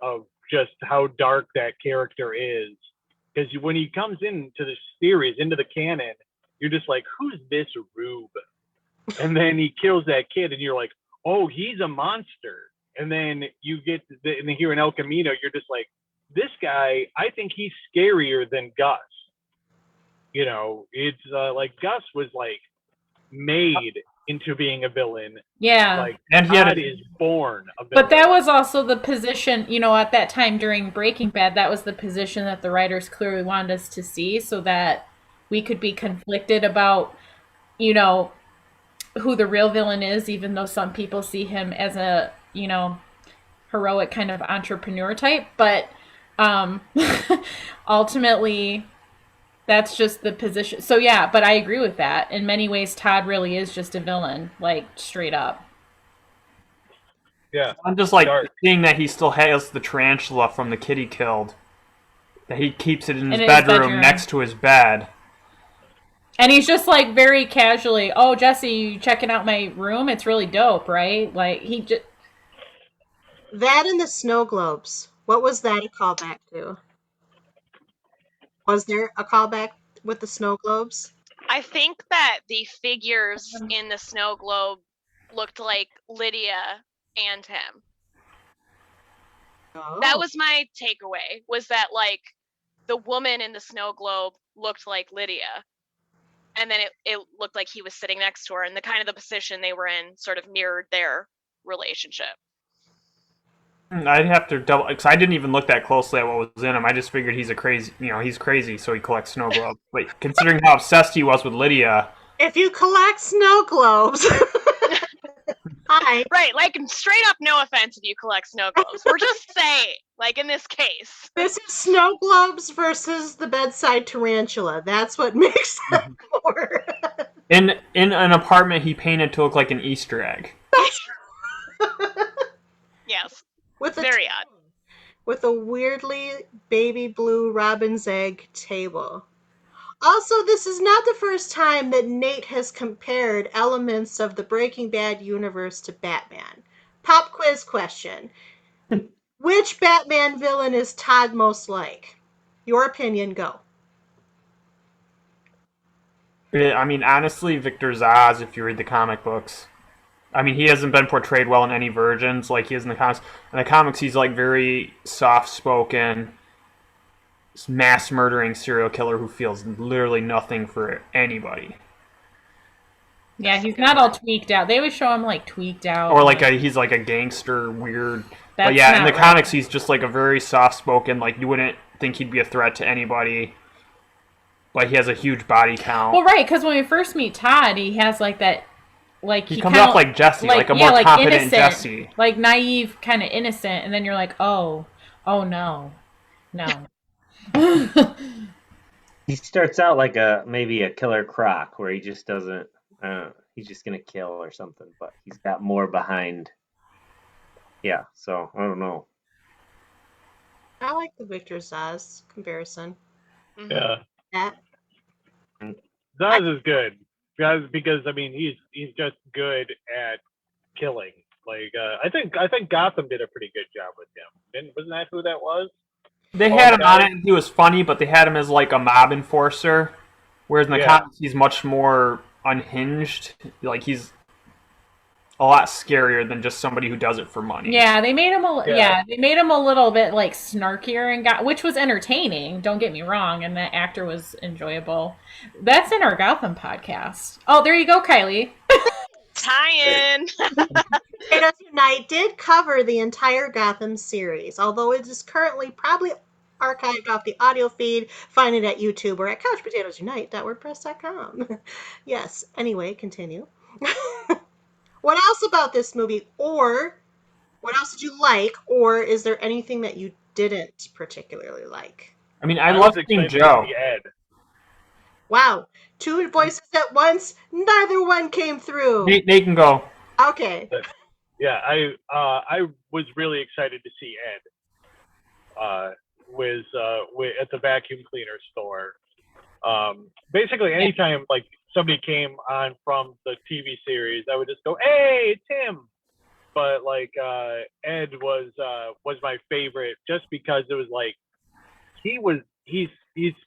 of just how dark that character is. Because when he comes into the series, into the canon, you're just like, who's this rube? And then he kills that kid, and you're like, oh, he's a monster. And then you get and here in El Camino, you're just like, this guy, I think he's scarier than Gus. You know, it's like Gus was like made into being a villain. Yeah. Like, and Todd is born a villain. But that was also the position, you know, at that time during Breaking Bad, that was the position that the writers clearly wanted us to see, so that we could be conflicted about, you know, who the real villain is, even though some people see him as a, you know, heroic kind of entrepreneur type. But ultimately, that's just the position. So yeah, but I agree with that. In many ways, Todd really is just a villain, like, straight up. Yeah. I'm just like seeing that he still has the tarantula from the kid he killed. That he keeps it in his bedroom next to his bed. And he's just like very casually, oh, Jesse, you checking out my room? It's really dope, right? Like, he just... That and the snow globes. What was that a callback to? Was there a callback with the snow globes? I think that the figures in the snow globe looked like Lydia and him. Oh. That was my takeaway, was that like the woman in the snow globe looked like Lydia. and then it looked like he was sitting next to her, and the kind of the position they were in sort of mirrored their relationship. I'd have to double, because I didn't even look that closely at what was in him. I just figured he's crazy, so he collects snow globes. But considering how obsessed he was with Lydia, If you collect snow globes, hi. Right, like straight up, no offense if you collect snow globes. We're just saying, like in this case. This is snow globes versus the bedside tarantula. That's what makes them more. in an apartment he painted to look like an Easter egg. Yes, With a very odd. with a weirdly baby blue robin's egg table. Also, this is not the first time that Nate has compared elements of the Breaking Bad universe to Batman. Pop quiz question. Which Batman villain is Todd most like? Your opinion, go. I mean, honestly, Victor Zsasz, if you read the comic books. I mean, he hasn't been portrayed well in any versions like he is in the comics. In the comics, he's like very soft-spoken, mass-murdering serial killer who feels literally nothing for anybody. Yeah, he's not all tweaked out. They always show him like tweaked out. Or like he's like a gangster, weird. That's But yeah, in the not right. comics, he's just like a very soft-spoken. Like you wouldn't think he'd be a threat to anybody. But he has a huge body count. Well, right, because when we first meet Todd, he has like that, like he comes off like Jesse, like a more confident innocent, Jesse, like naive, kind of innocent, and then you're like, oh no. He starts out like maybe a killer croc where he just doesn't. He's just gonna kill or something, but he's got more behind. Yeah, so I don't know. I like the Victor Zsasz comparison. Mhm. Yeah. That Zsasz is good. Because I mean he's just good at killing. Like I think Gotham did a pretty good job with him. Wasn't that who that was? They had him on it, and he was funny, but they had him as like a mob enforcer. Whereas in the comics, he's much more unhinged. Like he's a lot scarier than just somebody who does it for money. Yeah, they made him they made him a little bit like snarkier which was entertaining. Don't get me wrong, and that actor was enjoyable. That's in our Gotham podcast. Oh, there you go, Kylie. Tie-in. Potatoes Unite did cover the entire Gotham series, although it is currently probably archived off the audio feed. Find it at YouTube or at couchpotatoesunite.wordpress.com. Yes, anyway, continue. What else about this movie, or what else did you like, or is there anything that you didn't particularly like? I mean, I love was seeing excited Joe. to see Ed. Wow, two voices at once, neither one came through. Nate can go. Okay. Yeah, I was really excited to see Ed. Was at the vacuum cleaner store. Basically, anytime like somebody came on from the TV series, I would just go, "Hey, it's him." But like Ed was my favorite just because it was like he's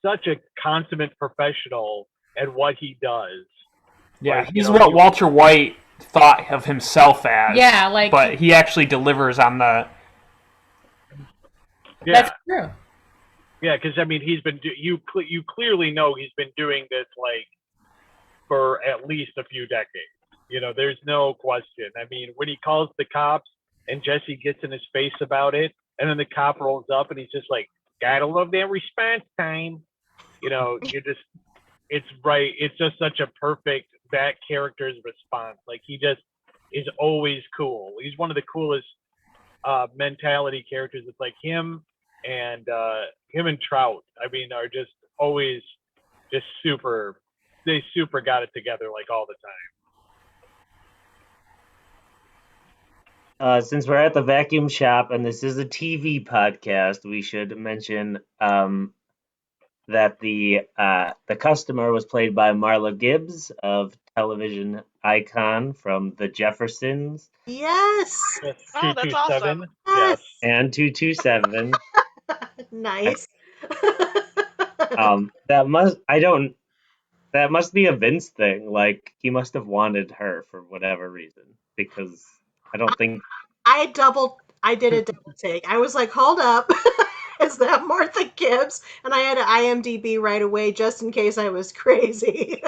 such a consummate professional at what he does. Yeah, Like, he's what Walter White thought of himself as. Yeah, like but he actually delivers on the. Yeah, that's true. yeah, because I mean, he's been you clearly know he's been doing this like for at least a few decades. You know, there's no question. I mean, when he calls the cops and Jesse gets in his face about it, and then the cop rolls up and he's just like, "Gotta love that response time." You know, it's right. It's just such a perfect that character's response. Like he just is always cool. He's one of the coolest mentality characters. It's like him and Trout. I mean, are just always just super. They super got it together like all the time. Since we're at the vacuum shop and this is a TV podcast, we should mention that the customer was played by Marla Gibbs of television icon from The Jeffersons Yes. Oh, that's 227. awesome. Yes. and 227. Nice. That must be a Vince thing. Like he must have wanted her for whatever reason, because I don't think I did a double take. I was like, hold up. is that Martha Gibbs? And I had to IMDb right away just in case I was crazy.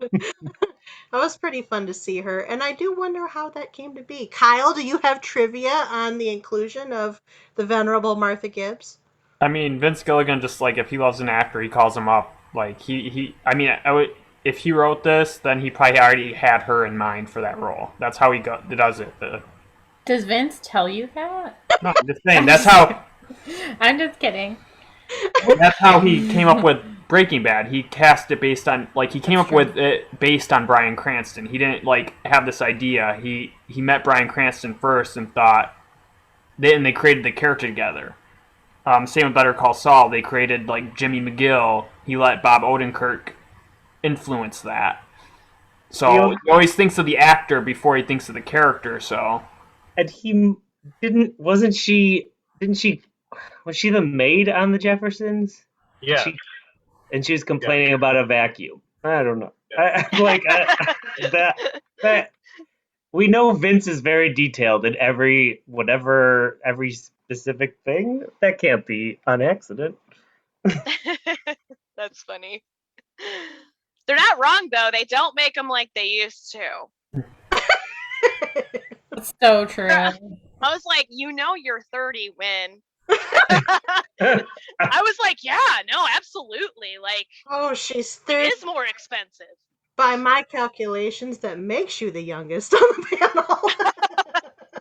That was pretty fun to see her, and I do wonder how that came to be. Kyle, do you have trivia on the inclusion of the venerable Martha Gibbs? I mean, Vince Gilligan just like if he loves an actor, he calls him up. Like I mean, I would if he wrote this, then he probably already had her in mind for that role. That's how he does it. Does Vince tell you that? No, I'm just saying that's how I'm just kidding. that's how he came up with Breaking Bad. He cast it based on like he came up with it based on Bryan Cranston. He didn't like have this idea. He met Bryan Cranston first and thought, they created the character together. Same with Better Call Saul. They created like Jimmy McGill. He let Bob Odenkirk influence that. So he always thinks of the actor before he thinks of the character. So And was she the maid on the Jeffersons? Yeah. And she was complaining about a vacuum. I don't know. That we know Vince is very detailed in every specific thing. That can't be an accident. That's funny. They're not wrong though. They don't make them like they used to. It's so true. I was like, you're 30 when. I was like, yeah, no, absolutely. Like, Oh, she's it 30. is more expensive. By my calculations, that makes you the youngest on the panel.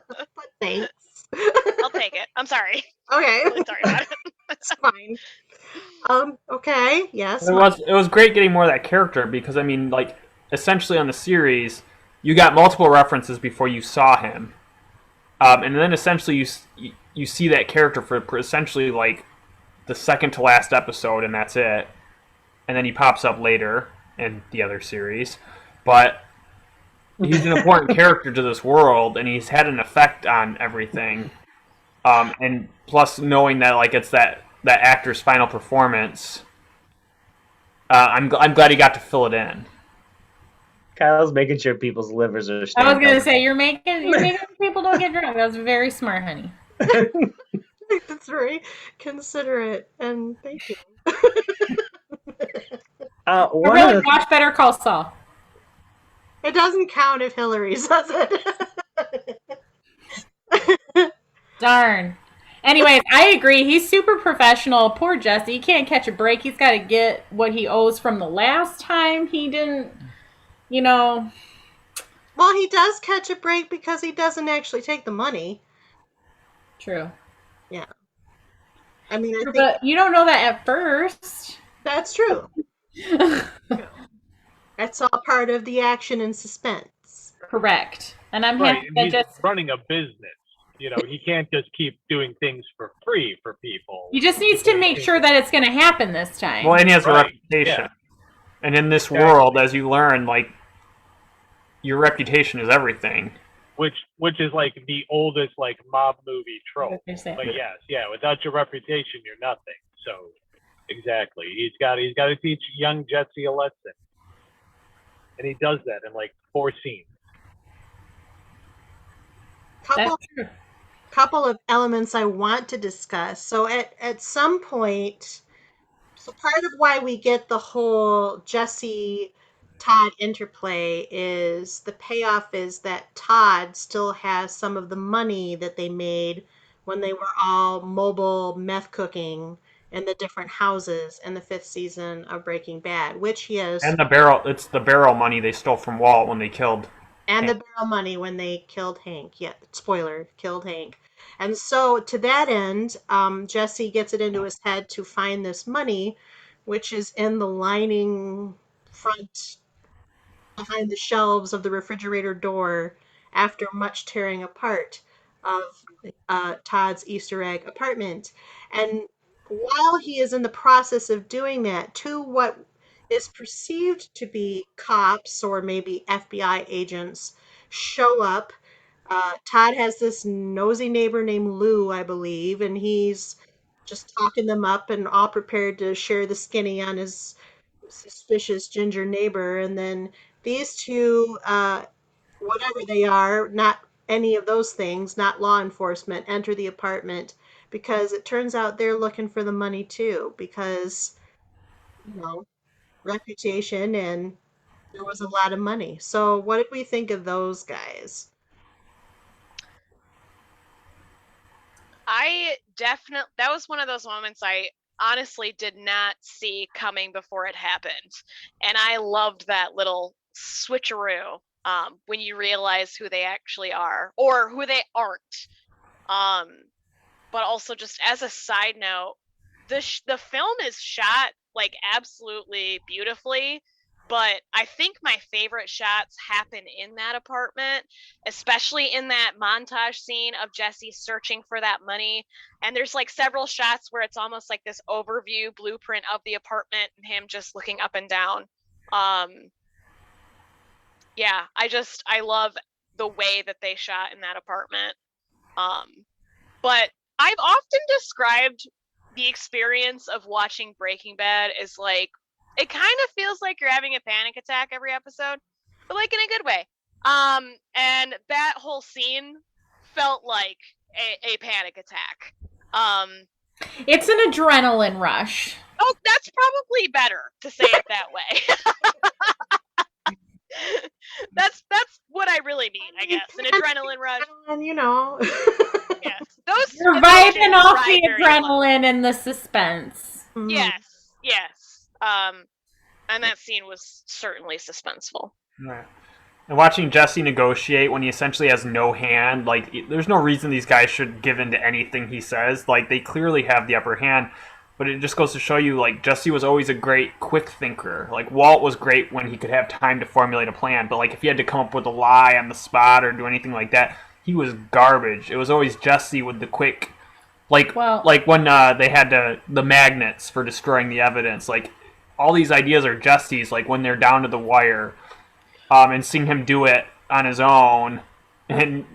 But thanks. I'll take it. I'm sorry. Okay, Really sorry about it. it's fine. Okay, yes. it was great getting more of that character because I mean, like essentially on the series, you got multiple references before you saw him, and then essentially you see that character for essentially like the second to last episode, and that's it. And then he pops up later in the other series, but he's an important character to this world, and he's had an effect on everything. And plus, knowing that like it's that actor's final performance, I'm glad he got to fill it in. Kyle's making sure people's livers are. I was gonna say you're making people don't get drunk. That was very smart, honey. That's very considerate, and thank you. Really, watch Better Call Saul. It doesn't count if Hillary says it. Darn. Anyways, I agree. He's super professional. Poor Jesse. He can't catch a break. He's got to get what he owes from the last time he didn't, Well, he does catch a break because he doesn't actually take the money. True. Yeah. I mean, I think But you don't know that at first. that's true. That's all part of the action and suspense. Correct. And I'm Right. happy And that he's just running a business. He can't just keep doing things for free for people. he just needs to make sure that it's going to happen this time. Well, and he has a Right, reputation. yeah. And in this world, as you learn, like your reputation is everything. Which is like the oldest like mob movie trope. What you're But yes, yeah, without your reputation, you're nothing. So exactly, he's got to teach young Jesse a lesson, and he does that in like 4 scenes. Couple of elements I want to discuss. So at some point, so part of why we get the whole Jesse Todd interplay is the payoff is that Todd still has some of the money that they made when they were all mobile meth cooking in the different houses in the 5th season of Breaking Bad, which he has. And it's the barrel money they stole from Walt when they killed. And the barrel money when they killed Hank. Yeah, spoiler, killed Hank. And so to that end, Jesse gets it into his head to find this money, which is in the lining front behind the shelves of the refrigerator door after much tearing apart of Todd's Easter egg apartment. And while he is in the process of doing that, to what is perceived to be cops or maybe FBI agents show up. Todd has this nosy neighbor named Lou, I believe, and he's just talking them up and all prepared to share the skinny on his suspicious ginger neighbor. And then these two, whatever they are, not any of those things, not law enforcement, enter the apartment because it turns out they're looking for the money too, because, reputation, and there was a lot of money. So what did we think of those guys? That was one of those moments I honestly did not see coming before it happened. And I loved that little switcheroo when you realize who they actually are or who they aren't. But also, just as a side note, the film is shot like absolutely beautifully, but I think my favorite shots happen in that apartment, especially in that montage scene of Jesse searching for that money. And there's like several shots where it's almost like this overview blueprint of the apartment and him just looking up and down. Yeah, I love the way that they shot in that apartment. But I've often described the experience of watching Breaking Bad as like, it kind of feels like you're having a panic attack every episode, but like in a good way. And that whole scene felt like a panic attack. It's an adrenaline rush. Oh, that's probably better to say it that way. That's what I really mean, I guess. An adrenaline rush. And Yes. Those You're vibing off the adrenaline and the suspense. Mhm. Yes. And that scene was certainly suspenseful. Right. And watching Jesse negotiate when he essentially has no hand, like, there's no reason these guys should give in to anything he says. Like, they clearly have the upper hand, but it just goes to show you, like, Jesse was always a great quick thinker. Like, Walt was great when he could have time to formulate a plan, but, like, if he had to come up with a lie on the spot or do anything like that, he was garbage. It was always Jesse with the quick, like when they had the magnets for destroying the evidence. Like, all these ideas are Jesse's, like, when they're down to the wire. And seeing him do it on his own. And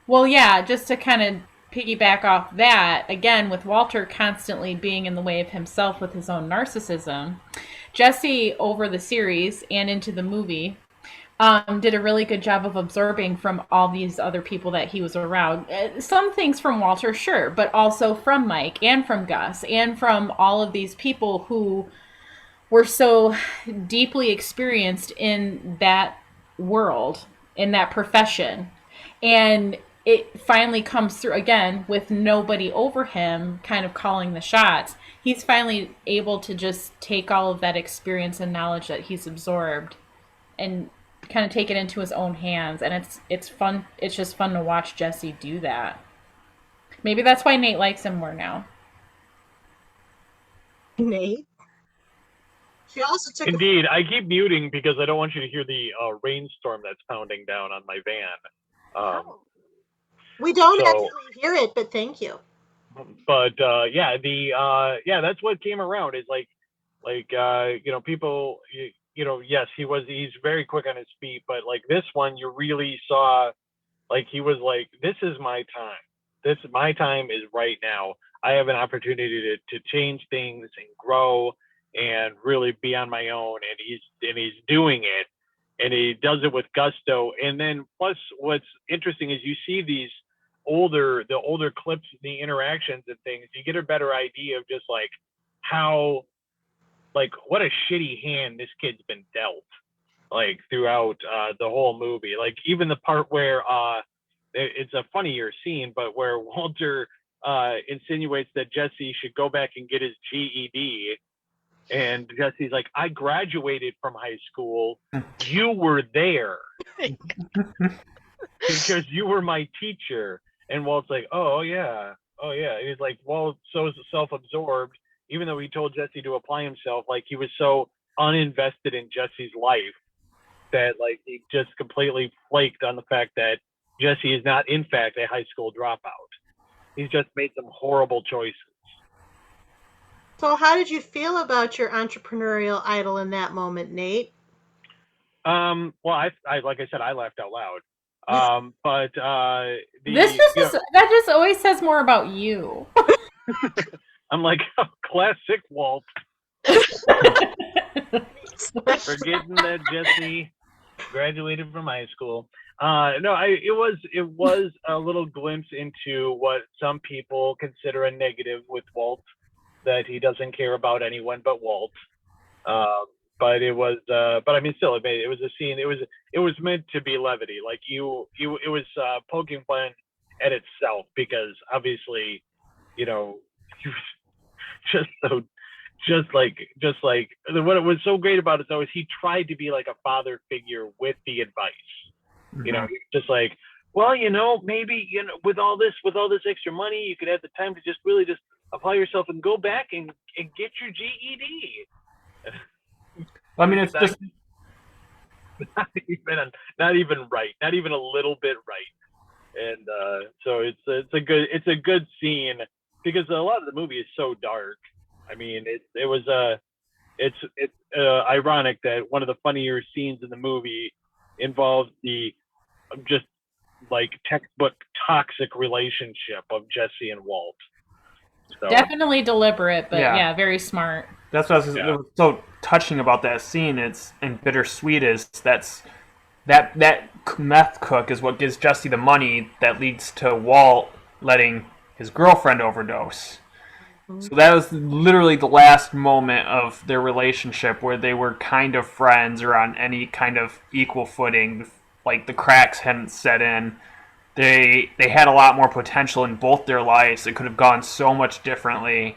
well, yeah, just to kind of piggyback off that, again, with Walter constantly being in the way of himself with his own narcissism, Jesse, over the series and into the movie, did a really good job of absorbing from all these other people that he was around. Some things from Walter, sure, but also from Mike and from Gus and from all of these people who were so deeply experienced in that world, in that profession. And it finally comes through, again, with nobody over him kind of calling the shots. He's finally able to just take all of that experience and knowledge that he's absorbed and kind of take it into his own hands. And it's fun. It's just fun to watch Jesse do that. Maybe that's why Nate likes him more now. Nate? She also took Indeed, I keep muting because I don't want you to hear the rainstorm that's pounding down on my van. We don't actually hear it, but thank you. But that's what came around. Is like people, yes, he's very quick on his feet, but like this one, you really saw, like, he was like, this is my time. My time is right now. I have an opportunity to change things and grow and really be on my own, and he's doing it, and he does it with gusto. And then plus, what's interesting is you see the older clips, the interactions and things, you get a better idea of just like how, like, what a shitty hand this kid's been dealt, like, throughout the whole movie. Like, even the part where it's a funnier scene, but where Walter insinuates that Jesse should go back and get his GED. And Jesse's like, I graduated from high school. You were there because you were my teacher. And Walt's like, oh yeah. And he's like, Walt so self-absorbed, even though he told Jesse to apply himself, like, he was so uninvested in Jesse's life that, like, he just completely flaked on the fact that Jesse is not, in fact, a high school dropout. He's just made some horrible choices. So how did you feel about your entrepreneurial idol in that moment, Nate? Well, I like I said, I laughed out loud. But that just always says more about you. I'm like, oh, classic Walt. Forgetting that Jesse graduated from high school. No, it was a little glimpse into what some people consider a negative with Walt, that he doesn't care about anyone but Walt. But it was, but I mean, still, it was a scene. It was meant to be levity. Like it was poking fun at itself, because obviously, you know, just so, just like what was so great about it though is he tried to be like a father figure with the advice. You know, just like, well, you know, maybe, you know, with all this extra money, you could have the time to just really just apply yourself and go back and get your GED. I mean, it's just not even right, not even a little bit right. And so it's a good scene, because a lot of the movie is so dark. I mean, it's ironic that one of the funnier scenes in the movie involves the just like textbook toxic relationship of Jesse and Walt. So, Definitely deliberate, but yeah, very smart. That's what was so touching about that scene. It's and bittersweet is that meth cook is what gives Jesse the money that leads to Walt letting his girlfriend overdose. So that was literally the last moment of their relationship where they were kind of friends or on any kind of equal footing. Like the cracks hadn't set in. They had a lot more potential in both their lives. It could have gone so much differently.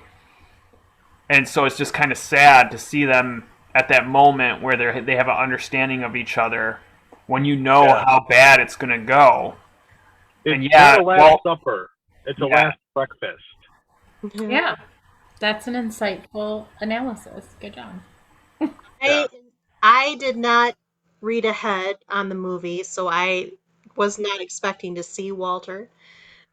And so it's just kind of sad to see them at that moment where they have an understanding of each other when you know how bad it's going to go. It's not a last supper. It's a last breakfast. Yeah. That's an insightful analysis. Good job. I did not read ahead on the movie, so I was not expecting to see Walter.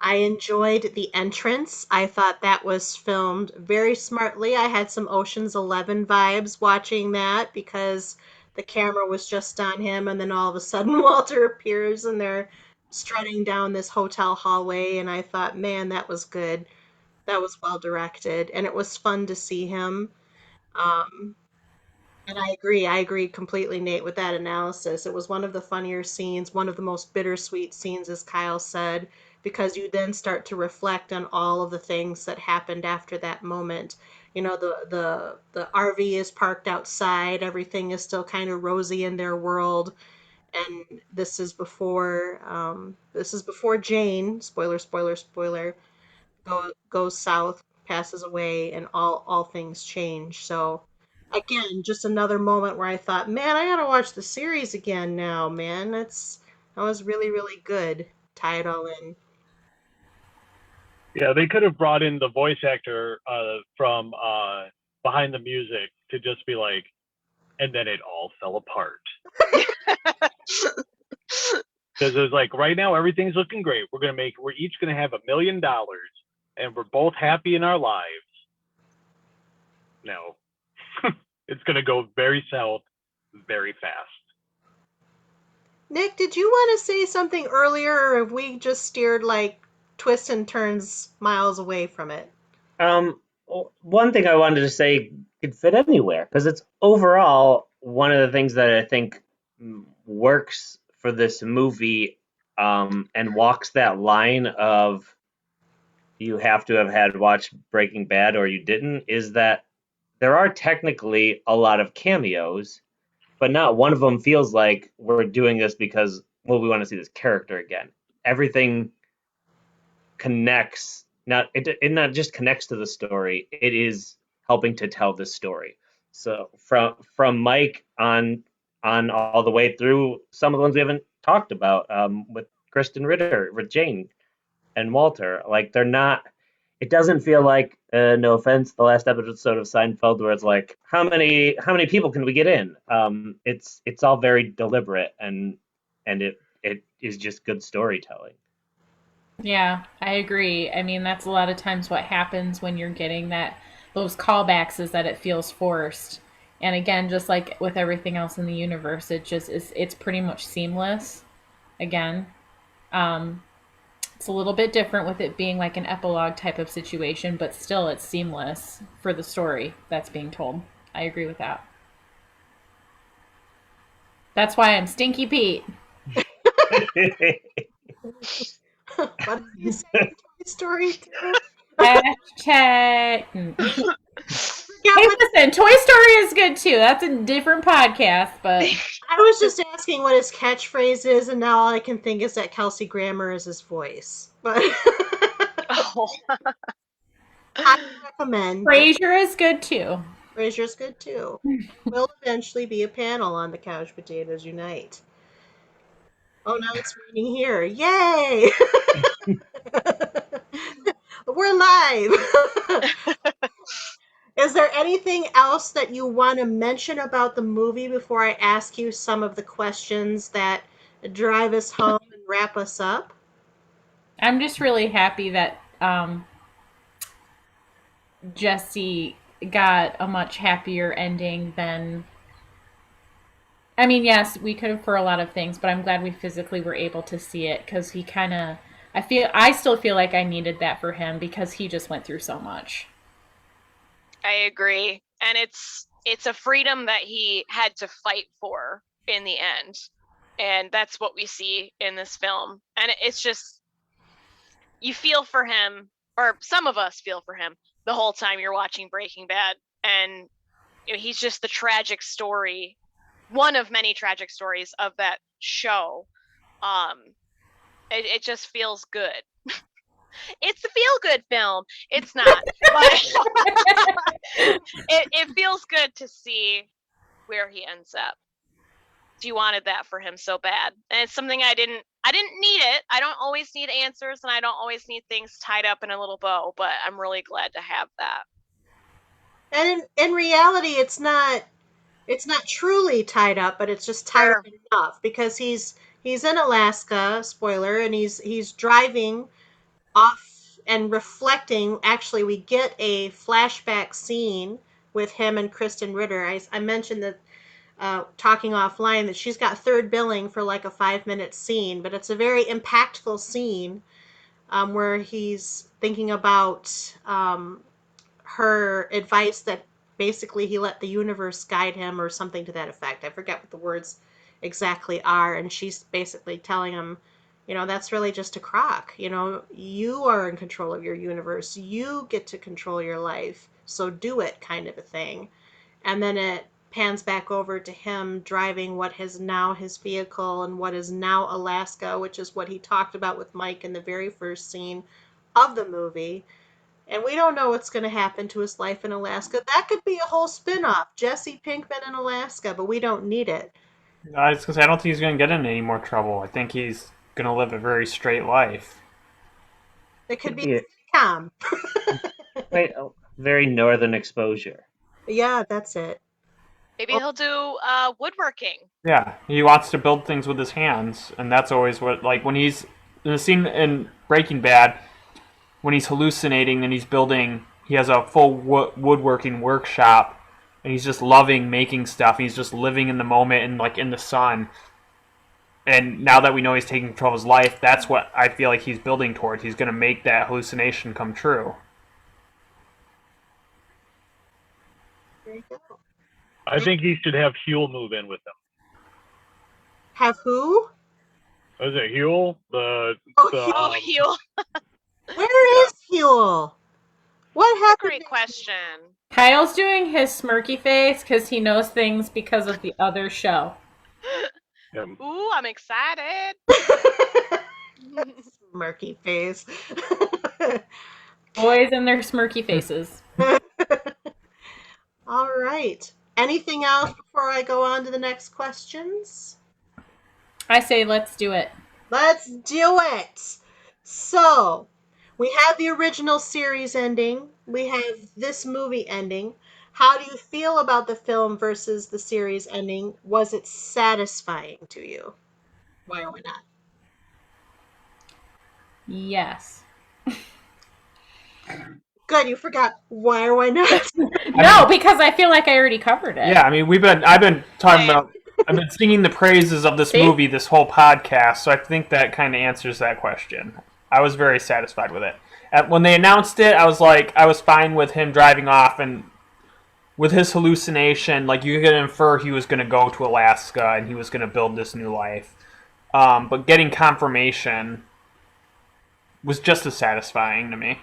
I enjoyed the entrance. I thought that was filmed very smartly. I had some Ocean's 11 vibes watching that, because the camera was just on him, and then all of a sudden Walter appears and they're strutting down this hotel hallway, and I thought, man, that was good. That was well directed, and it was fun to see him. And I agree completely, Nate, with that analysis. It was one of the funnier scenes, one of the most bittersweet scenes, as Kyle said, because you then start to reflect on all of the things that happened after that moment. You know, the RV is parked outside, everything is still kind of rosy in their world, and this is before Jane, spoiler, goes south, passes away, and all things change. So again, just another moment where I thought, man, I gotta watch the series again now, man. That was really, really good. Tie it all in. Yeah, they could have brought in the voice actor from Behind the Music to just be like, and then it all fell apart. Because it was like, right now everything's looking great. We're each gonna have $1 million, and we're both happy in our lives. No, it's gonna go very south, very fast. Nick, did you want to say something earlier, or have we just steered like twists and turns miles away from it? One thing I wanted to say could fit anywhere, because it's overall one of the things that I think works for this movie, and walks that line of you have to have had watched Breaking Bad or you didn't, is that there are technically a lot of cameos, but not one of them feels like we're doing this because, well, we want to see this character again. Everything connects. It not just connects to the story, it is helping to tell the story. So from Mike on all the way through some of the ones we haven't talked about, with Kristen Ritter, with Jane and Walter, like they're not. It doesn't feel like, no offense, the last episode of Seinfeld where it's like, how many people can we get in? It's all very deliberate, and it is just good storytelling. Yeah, I agree. I mean, that's a lot of times what happens when you're getting those callbacks, is that it feels forced. And again, just like with everything else in the universe, it's pretty much seamless. Again, it's a little bit different with it being like an epilogue type of situation, but still it's seamless for the story that's being told. I agree with that. That's why I'm Stinky Pete. What did you say? Toy Story 2? Hashtag. Yeah, Hey, but listen, Toy Story is good too. That's a different podcast, but I was just asking what his catchphrase is, and now all I can think is that Kelsey Grammer is his voice. But Oh. I recommend. Frasier is good too. Frasier's good too. Will eventually be a panel on the Couch Potatoes Unite. Oh, now it's raining here. Yay! We're live. Is there anything else that you want to mention about the movie before I ask you some of the questions that drive us home and wrap us up? I'm just really happy that Jesse got a much happier ending than. I mean, yes, we could have for a lot of things, but I'm glad we physically were able to see it because he kind of. I still feel like I needed that for him because he just went through so much. I agree. And it's a freedom that he had to fight for in the end. And that's what we see in this film. And it's just, you feel for him, or some of us feel for him the whole time you're watching Breaking Bad. And he's just the tragic story, one of many tragic stories of that show. It just feels good. It's a feel-good film. It's not, but it feels good to see where he ends up. You wanted that for him so bad, and it's something I didn't need it. I don't always need answers, and I don't always need things tied up in a little bow. But I'm really glad to have that. And in reality, it's not truly tied up, but it's just tied up enough because he's in Alaska, spoiler, and he's driving off and reflecting. Actually, we get a flashback scene with him and Kristen Ritter. I mentioned that talking offline that she's got third billing for like a 5-minute scene, but it's a very impactful scene where he's thinking about her advice that basically he let the universe guide him or something to that effect. I forget what the words exactly are, and she's basically telling him, that's really just a crock. You are in control of your universe. You get to control your life. So do it, kind of a thing. And then it pans back over to him driving what is now his vehicle and what is now Alaska, which is what he talked about with Mike in the very first scene of the movie. And we don't know what's going to happen to his life in Alaska. That could be a whole spin-off. Jesse Pinkman in Alaska, but we don't need it. I was going to say, I don't think he's going to get into any more trouble. I think he's going to live a very straight life. It could be a sitcom. Right, very northern exposure. Yeah, that's it. Maybe he'll do woodworking. Yeah, he wants to build things with his hands, and that's always what, like, when he's in the scene in Breaking Bad, when he's hallucinating and he's building, he has a full woodworking workshop, and he's just loving making stuff. He's just living in the moment and, like, in the sun. And now that we know he's taking control of his life, that's what I feel like he's building towards. He's going to make that hallucination come true. There you go. I think he should have Huel move in with him. Have who? Was it Huel? Huel. Where is Huel? What happened? Great question. Kyle's doing his smirky face because he knows things because of the other show. Yeah. Ooh, I'm excited. Smirky face. Boys and their smirky faces. All right. Anything else before I go on to the next questions? I say let's do it. Let's do it. So, we have the original series ending. We have this movie ending. How do you feel about the film versus the series ending? Was it satisfying to you? Why or why not? Yes. Good, you forgot why or why not. No, because I feel like I already covered it. Yeah, I mean, I've been talking about, I've been singing the praises of this movie this whole podcast, so I think that kind of answers that question. I was very satisfied with it. When they announced it, I was fine with him driving off, and with his hallucination, like, you could infer he was going to go to Alaska and he was going to build this new life. But getting confirmation was just as satisfying to me.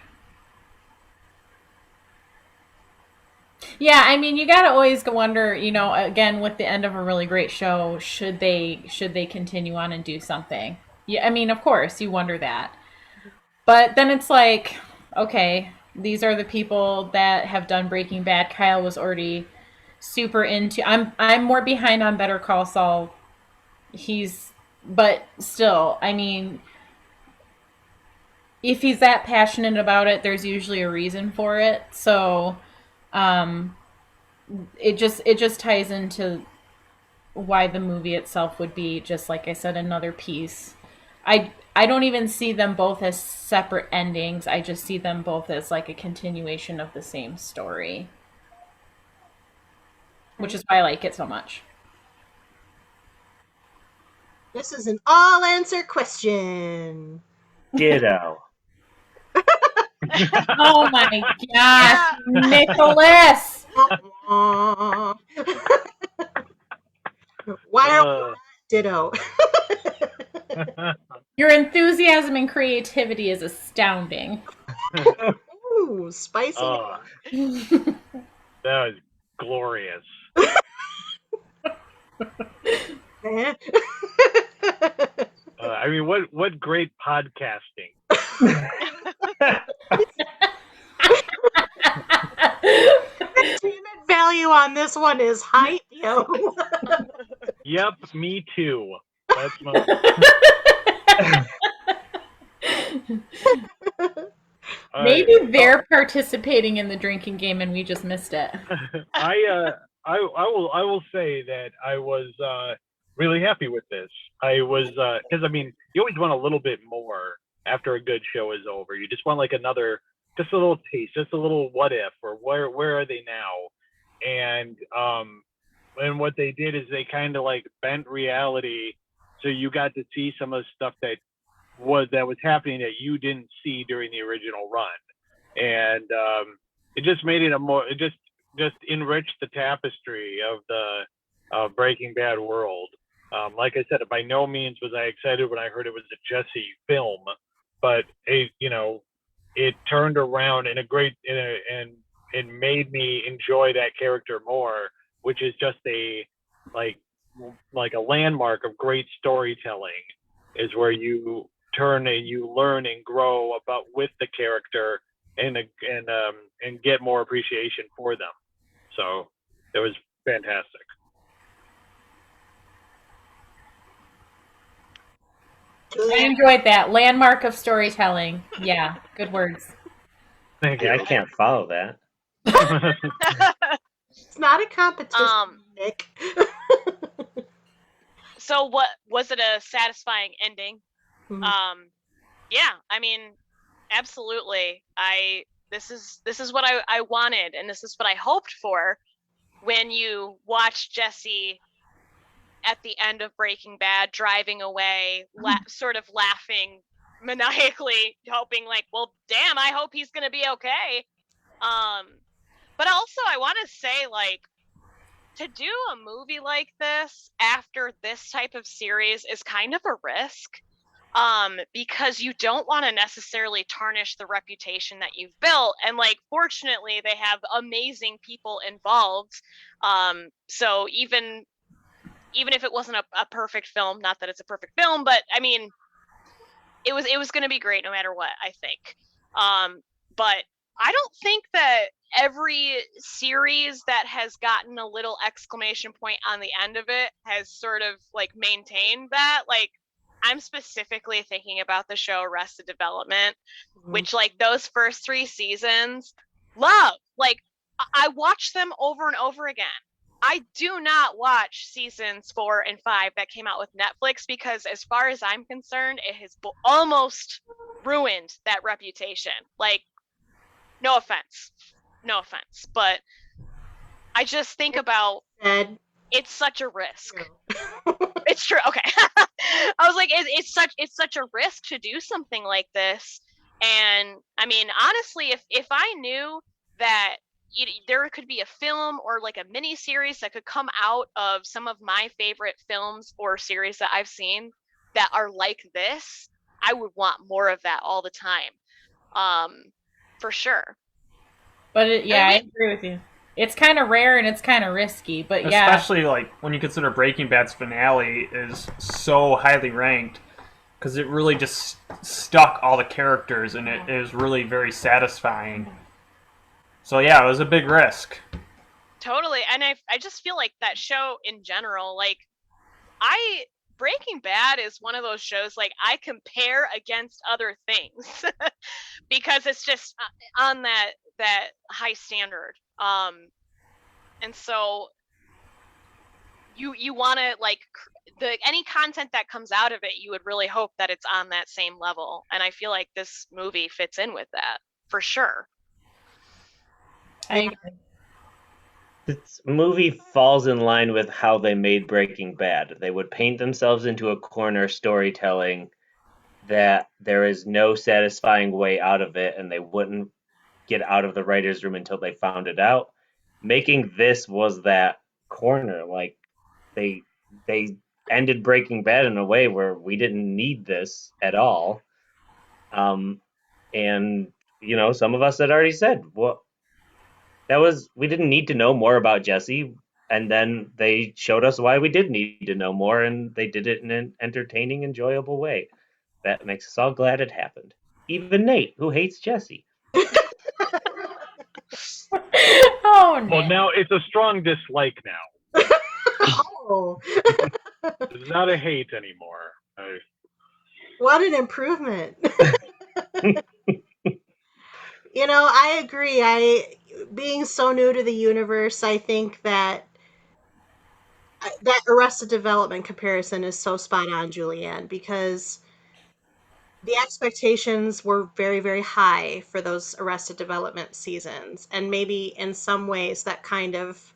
Yeah, I mean, you gotta always wonder, again, with the end of a really great show, should they continue on and do something? Yeah, I mean, of course, you wonder that. But then it's like, okay, these are the people that have done Breaking Bad. Kyle was already super into. I'm more behind on Better Call Saul. But still, I mean, if he's that passionate about it, there's usually a reason for it. So, it just ties into why the movie itself would be, just like I said, another piece. I don't even see them both as separate endings. I just see them both as like a continuation of the same story, which is why I like it so much. This is an all-answer question. Ditto. Oh my gosh, Nicholas! Why are we ditto? Your enthusiasm and creativity is astounding. Ooh, spicy. That was glorious. I mean, what great podcasting. Entertainment value on this one is high, yo. Yep, me too. That's my. Maybe they're participating in the drinking game and we just missed it. I will say that I was really happy with this. I was because I mean you always want a little bit more after a good show is over. You just want like another, just a little taste, just a little what if, or where are they now? And what they did is they kind of like bent reality, so you got to see some of the stuff that was happening that you didn't see during the original run, and it just made it it just enriched the tapestry of the Breaking Bad world. Like I said, by no means was I excited when I heard it was a Jesse film, but it turned around and it made me enjoy that character more, which is just a a landmark of great storytelling, is where you turn and you learn and grow about with the character and get more appreciation for them. So it was fantastic. I enjoyed that. Landmark of storytelling. Yeah, good words. Thank you. I can't follow that. It's not a competition, Nick. So what was it, a satisfying ending? Mhm. Yeah, I mean, absolutely. This is what I wanted, and this is what I hoped for when you watch Jesse at the end of Breaking Bad driving away, sort of laughing maniacally, hoping like, well, damn, I hope he's gonna be okay. But also I want to say, like, to do a movie like this after this type of series is kind of a risk, because you don't want to necessarily tarnish the reputation that you've built. And like, fortunately, they have amazing people involved. So even if it wasn't a perfect film, not that it's a perfect film, but I mean, it was going to be great no matter what, I think. But I don't think that every series that has gotten a little exclamation point on the end of it has sort of like maintained that. Like, I'm specifically thinking about the show Arrested Development, which like those first 3 seasons, love. Like, I watch them over and over again. I do not watch seasons 4 and 5 that came out with Netflix, because as far as I'm concerned, it has almost ruined that reputation. Like, no offense, but I just think about it's such a risk. It's true. Okay. I was like, it's such a risk to do something like this. And I mean, honestly, if I knew that there could be a film or like a mini series that could come out of some of my favorite films or series that I've seen, that are like this, I would want more of that all the time. For sure. But I I mean, agree with you. It's kind of rare and it's kind of risky, but Especially like when you consider Breaking Bad's finale is so highly ranked because it really just stuck all the characters and it is really very satisfying. So yeah, it was a big risk. totally. And I just feel like that show in general, like Breaking Bad is one of those shows like I compare against other things because it's just on that high standard. And so you want to like any content that comes out of it, you would really hope that it's on that same level. And I feel like this movie fits in with that for sure. I agree. This movie falls in line with how they made Breaking Bad. They would paint themselves into a corner storytelling that there is no satisfying way out of it, and they wouldn't get out of the writer's room until they found it out. Making this was that corner. Like they ended Breaking Bad in a way where we didn't need this at all. And some of us had already said, well, we didn't need to know more about Jesse, and then they showed us why we did need to know more, and they did it in an entertaining, enjoyable way. That makes us all glad it happened. Even Nate, who hates Jesse. Oh no. Well, now it's a strong dislike now. Oh, It's not a hate anymore. what an improvement. I agree. Being so new to the universe, I think that Arrested Development comparison is so spot on, Julianne, because the expectations were very, very high for those Arrested Development seasons. And maybe in some ways that kind of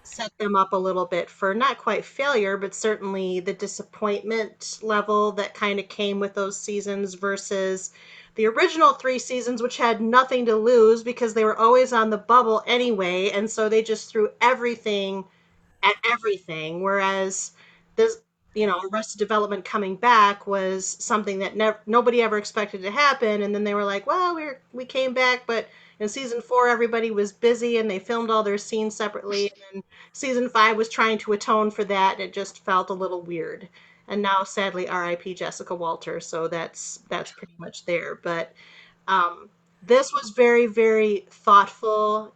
set them up a little bit for not quite failure, but certainly the disappointment level that kind of came with those seasons versus the original 3 seasons, which had nothing to lose because they were always on the bubble anyway. And so they just threw everything at everything. Whereas this, Arrested Development coming back was something that nobody ever expected to happen. And then they were like, well, we came back, but in season 4, everybody was busy and they filmed all their scenes separately. And then season 5 was trying to atone for that. And it just felt a little weird. And now, sadly, R.I.P. Jessica Walter. So that's pretty much there. But this was very, very thoughtful.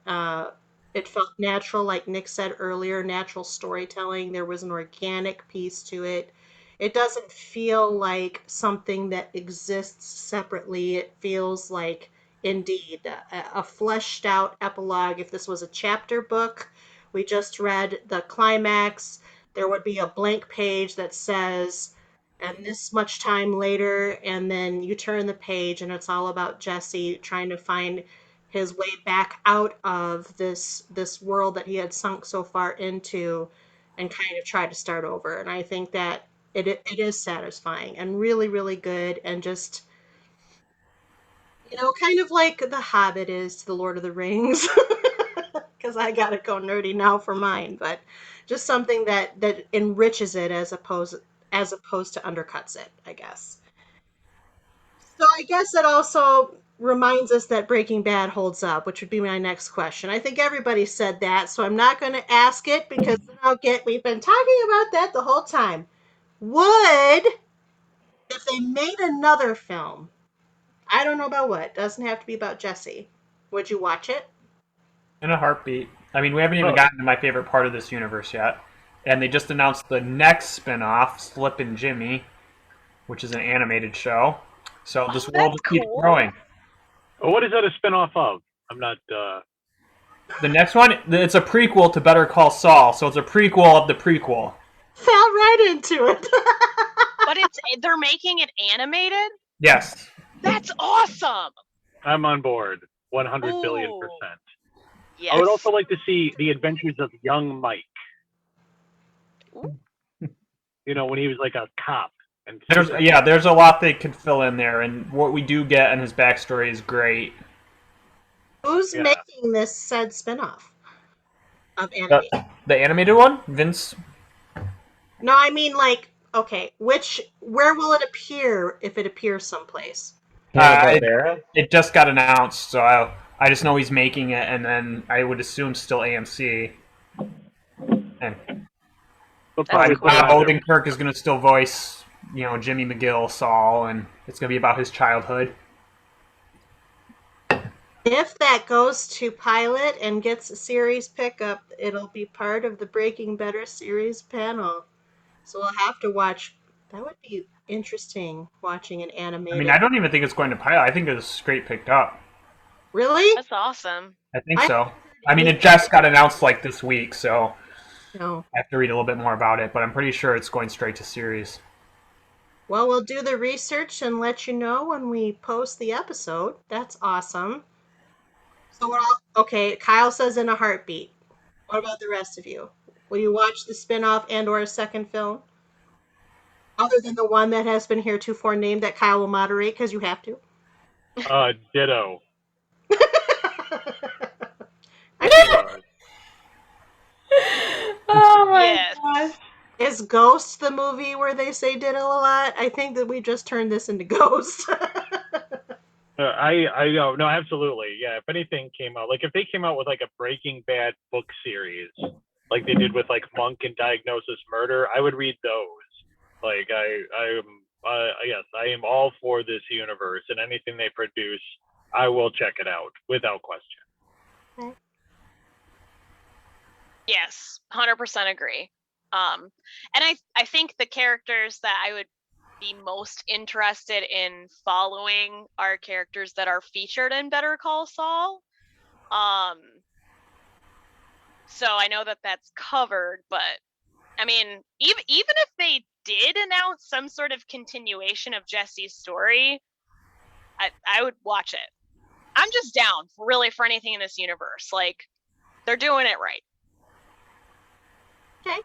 It felt natural, like Nick said earlier, natural storytelling. There was an organic piece to it. It doesn't feel like something that exists separately. It feels like, indeed, a fleshed out epilogue. If this was a chapter book, we just read the climax, there would be a blank page that says, and this much time later, and then you turn the page and it's all about Jesse trying to find his way back out of this world that he had sunk so far into and kind of try to start over. And I think that it is satisfying and really, really good, and just kind of like The Hobbit is to The Lord of the Rings. Because I gotta go nerdy now for mine, but just something that enriches it as opposed to undercuts it, I guess. So I guess that also reminds us that Breaking Bad holds up, which would be my next question. I think everybody said that, so I'm not going to ask it because then we've been talking about that the whole time. If they made another film, I don't know about what, doesn't have to be about Jesse, would you watch it? In a heartbeat. I mean, we haven't even gotten to my favorite part of this universe yet. And they just announced the next spin-off, Slip and Jimmy, which is an animated show. So this world just keeps growing. Well, what is that a spinoff of? I'm not. The next one, it's a prequel to Better Call Saul, so it's a prequel of the prequel. Fell right into it. But they're making it animated? Yes. That's awesome. I'm on board, 100 billion %. Yes. I would also like to see the adventures of young Mike. Ooh. When he was like a cop. And there's a lot they could fill in there, and what we do get in his backstory is great. Who's making this said spinoff of animated? The animated one? Vince? No, I mean like Okay, where will it appear if it appears someplace? Hanna-Barbera? It just got announced, so I just know he's making it, and then I would assume still AMC. And They'll That's probably cool. put it Bob on there. Odenkirk is going to still voice, Jimmy McGill, Saul, and it's going to be about his childhood. If that goes to pilot and gets a series pickup, it'll be part of the Breaking Better series panel. So we'll have to watch. That would be interesting, watching an I animated. mean, I don't even think it's going to pilot. I think it's straight picked up. Really? That's awesome. I think I so. haven't heard I mean, it anything. just got announced like this week, so No. I have to read a little bit more about it, but I'm pretty sure it's going straight to series. Well, we'll do the research and let you know when we post the episode. That's awesome. So we're all okay. Kyle says in a heartbeat. What about the rest of you? Will you watch the spin-off and/or a second film? Other than the one that has been heretofore named that Kyle will moderate because you have to. Ditto. I Oh my Yes. gosh. Is Ghost the movie where they say ditto a lot? I think that we just turned this into Ghost. I know, no, absolutely, yeah. If anything came out, like if they came out with like a Breaking Bad book series, like they did with like Monk and Diagnosis Murder, I would read those. Like yes, I am all for this universe, and anything they produce, I will check it out without question. Yes, 100% agree. And I think the characters that I would be most interested in following are characters that are featured in Better Call Saul. So I know that that's covered, but I mean, even if they did announce some sort of continuation of Jesse's story, I would watch it. I'm just down really for anything in this universe. Like, they're doing it right. Okay.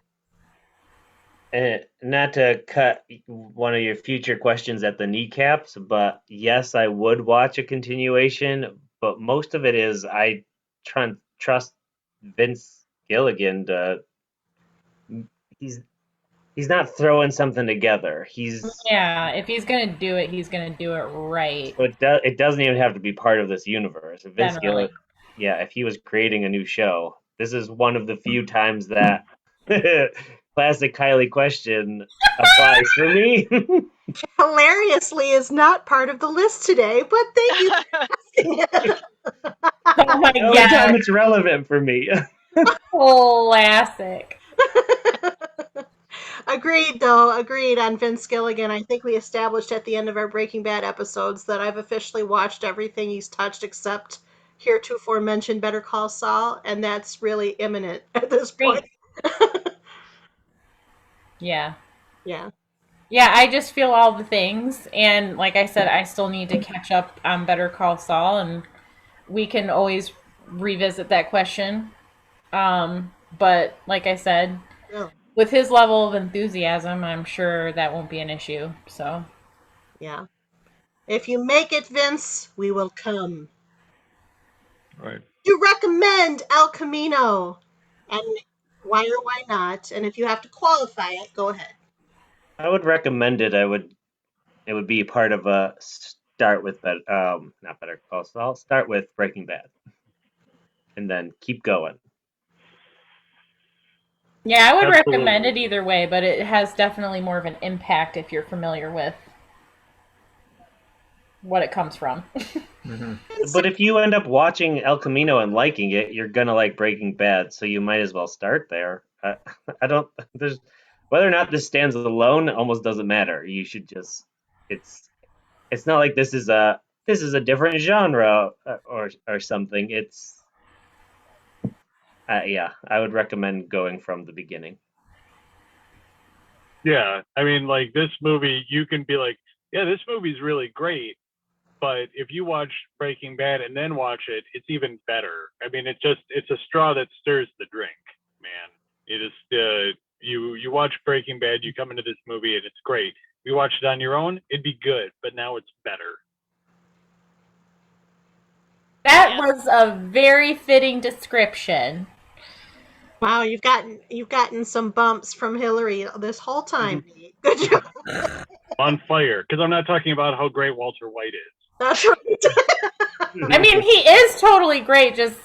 And not to cut one of your future questions at the kneecaps, but yes, I would watch a continuation. But most of it is I trust Vince Gilligan to. He's not throwing something together. Yeah, if he's gonna do it, he's gonna do it right. So it doesn't even have to be part of this universe. If Vince Generally. Gilligan, yeah, if he was creating a new show, this is one of the few times that classic Kylie question applies for me. Hilariously is not part of the list today, but thank you for asking it. Oh my The only time god, it's relevant for me. classic. Agreed, though. Agreed on Vince Gilligan. I think we established at the end of our Breaking Bad episodes that I've officially watched everything he's touched except heretofore mentioned Better Call Saul, and that's really imminent at this point. Yeah. Yeah. Yeah, I just feel all the things, and like I said, I still need to catch up on Better Call Saul, and we can always revisit that question. But like I said, Really. with his level of enthusiasm, I'm sure that won't be an issue. So, Yeah. If you make it, Vince, we will come. Right. You recommend El Camino, and why or why not? And if you have to qualify it, go ahead. I would recommend it. It would be part of a start with not Better Call Saul. Start with Breaking Bad, and then keep going. yeah, I would Absolutely. recommend it either way, but it has definitely more of an impact if you're familiar with what it comes from. But if you end up watching El Camino and liking it, you're gonna like Breaking Bad, so you might as well start there. I don't. There's whether or not this stands alone almost doesn't matter. You should just. It's not like this is a different genre or something. It's yeah. I would recommend going from the beginning. Yeah, I mean, like this movie, you can be like, yeah, this movie's really great, but if you watch Breaking Bad and then watch it, it's even better. I mean, it's a straw that stirs the drink, man. It is you watch Breaking Bad, you come into this movie and it's great. If you watch it on your own, it'd be good, but now it's better. That was a very fitting description. Wow, you've gotten some bumps from Hillary this whole time. Nate. Good job. On fire, because I'm not talking about how great Walter White is. That's right. I mean, he is totally great, just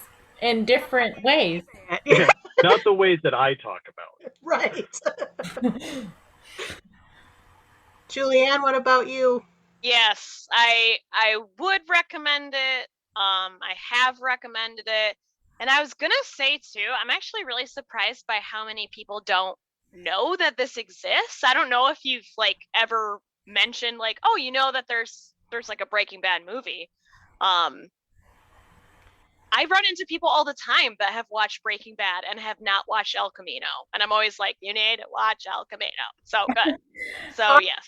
in different ways. Yeah, Not the ways that I talk about. right. Julianne, what about you? Yes, I would recommend it. I have recommended it. And I was gonna say too, I'm actually really surprised by how many people don't know that this exists. I don't know if you've like ever mentioned like, oh, you know that there's like a Breaking Bad movie. I run into people all the time that have watched Breaking Bad and have not watched El Camino. And I'm always like, you need to watch El Camino. So good. So yes.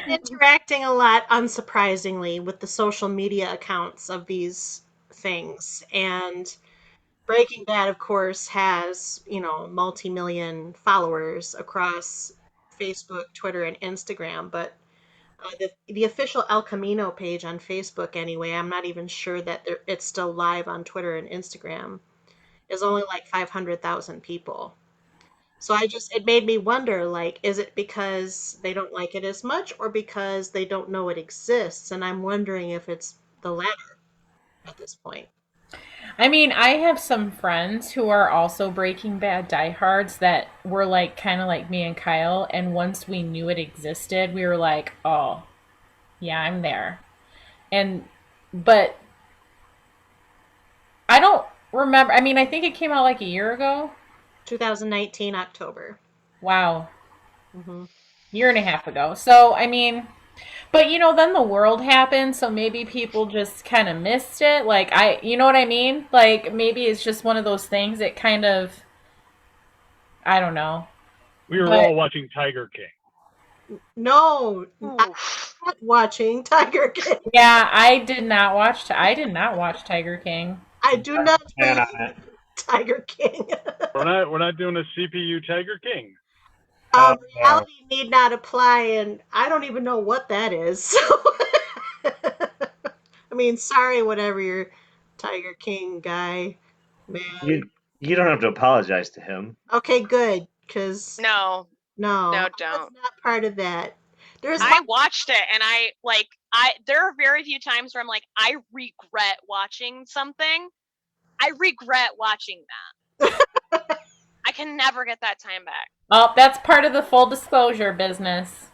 Interacting a lot, unsurprisingly, with the social media accounts of these things. And Breaking Bad, of course, has, multi-million followers across Facebook, Twitter, and Instagram. But the official El Camino page on Facebook, anyway, I'm not even sure that it's still live on Twitter and Instagram, is only like 500,000 people. So it made me wonder, like, is it because they don't like it as much or because they don't know it exists? And I'm wondering if it's the latter at this point. I mean, I have some friends who are also Breaking Bad diehards that were like kind of like me and Kyle, and once we knew it existed, we were like, "Oh, yeah, I'm there." But I don't remember. I mean, I think it came out like a year ago. 2019 October. Wow, Hmm. year and a half ago. So, I mean, but then the world happened, so maybe people just kind of missed it. Like you know what I mean? Like maybe it's just one of those things that kind of, I don't know. We were But- all watching Tiger King. No, I'm Oof. not watching Tiger King. Yeah, I did not watch Tiger King. I do not Plan play on it. Tiger King. We're not doing a CPU Tiger King. Reality need not apply, and I don't even know what that is. So, I mean, sorry, whatever your Tiger King guy, man. You don't have to apologize to him. Okay, good, because No, no, I was don't. not part of that. There's I watched it and there are very few times where I'm like, I regret watching something. I regret watching that. I can never get that time back. Oh, that's part of the full disclosure business.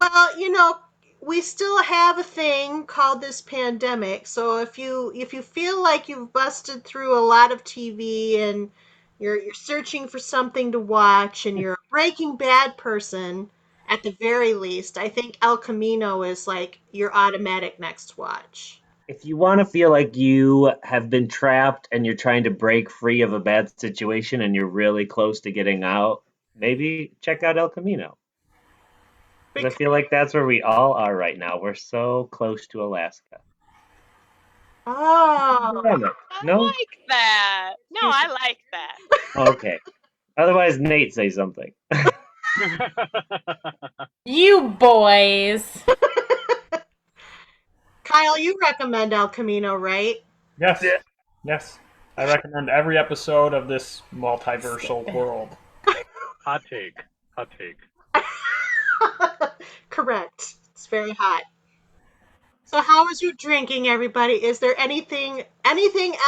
well, we still have a thing called this pandemic. So if you feel like you've busted through a lot of TV and you're searching for something to watch and you're a Breaking Bad person, at the very least, I think El Camino is like your automatic next watch. If you want to feel like you have been trapped and you're trying to break free of a bad situation and you're really close to getting out, maybe check out El Camino. Because I feel like that's where we all are right now. We're so close to Alaska. Oh, I No? like that. No, I like that. Okay. Otherwise, Nate, say something. You boys. Kyle, you recommend El Camino, right? Yes. Yes. I recommend every episode of this multiversal world. Hot take. Correct. It's very hot. So how is your drinking, everybody? Is there anything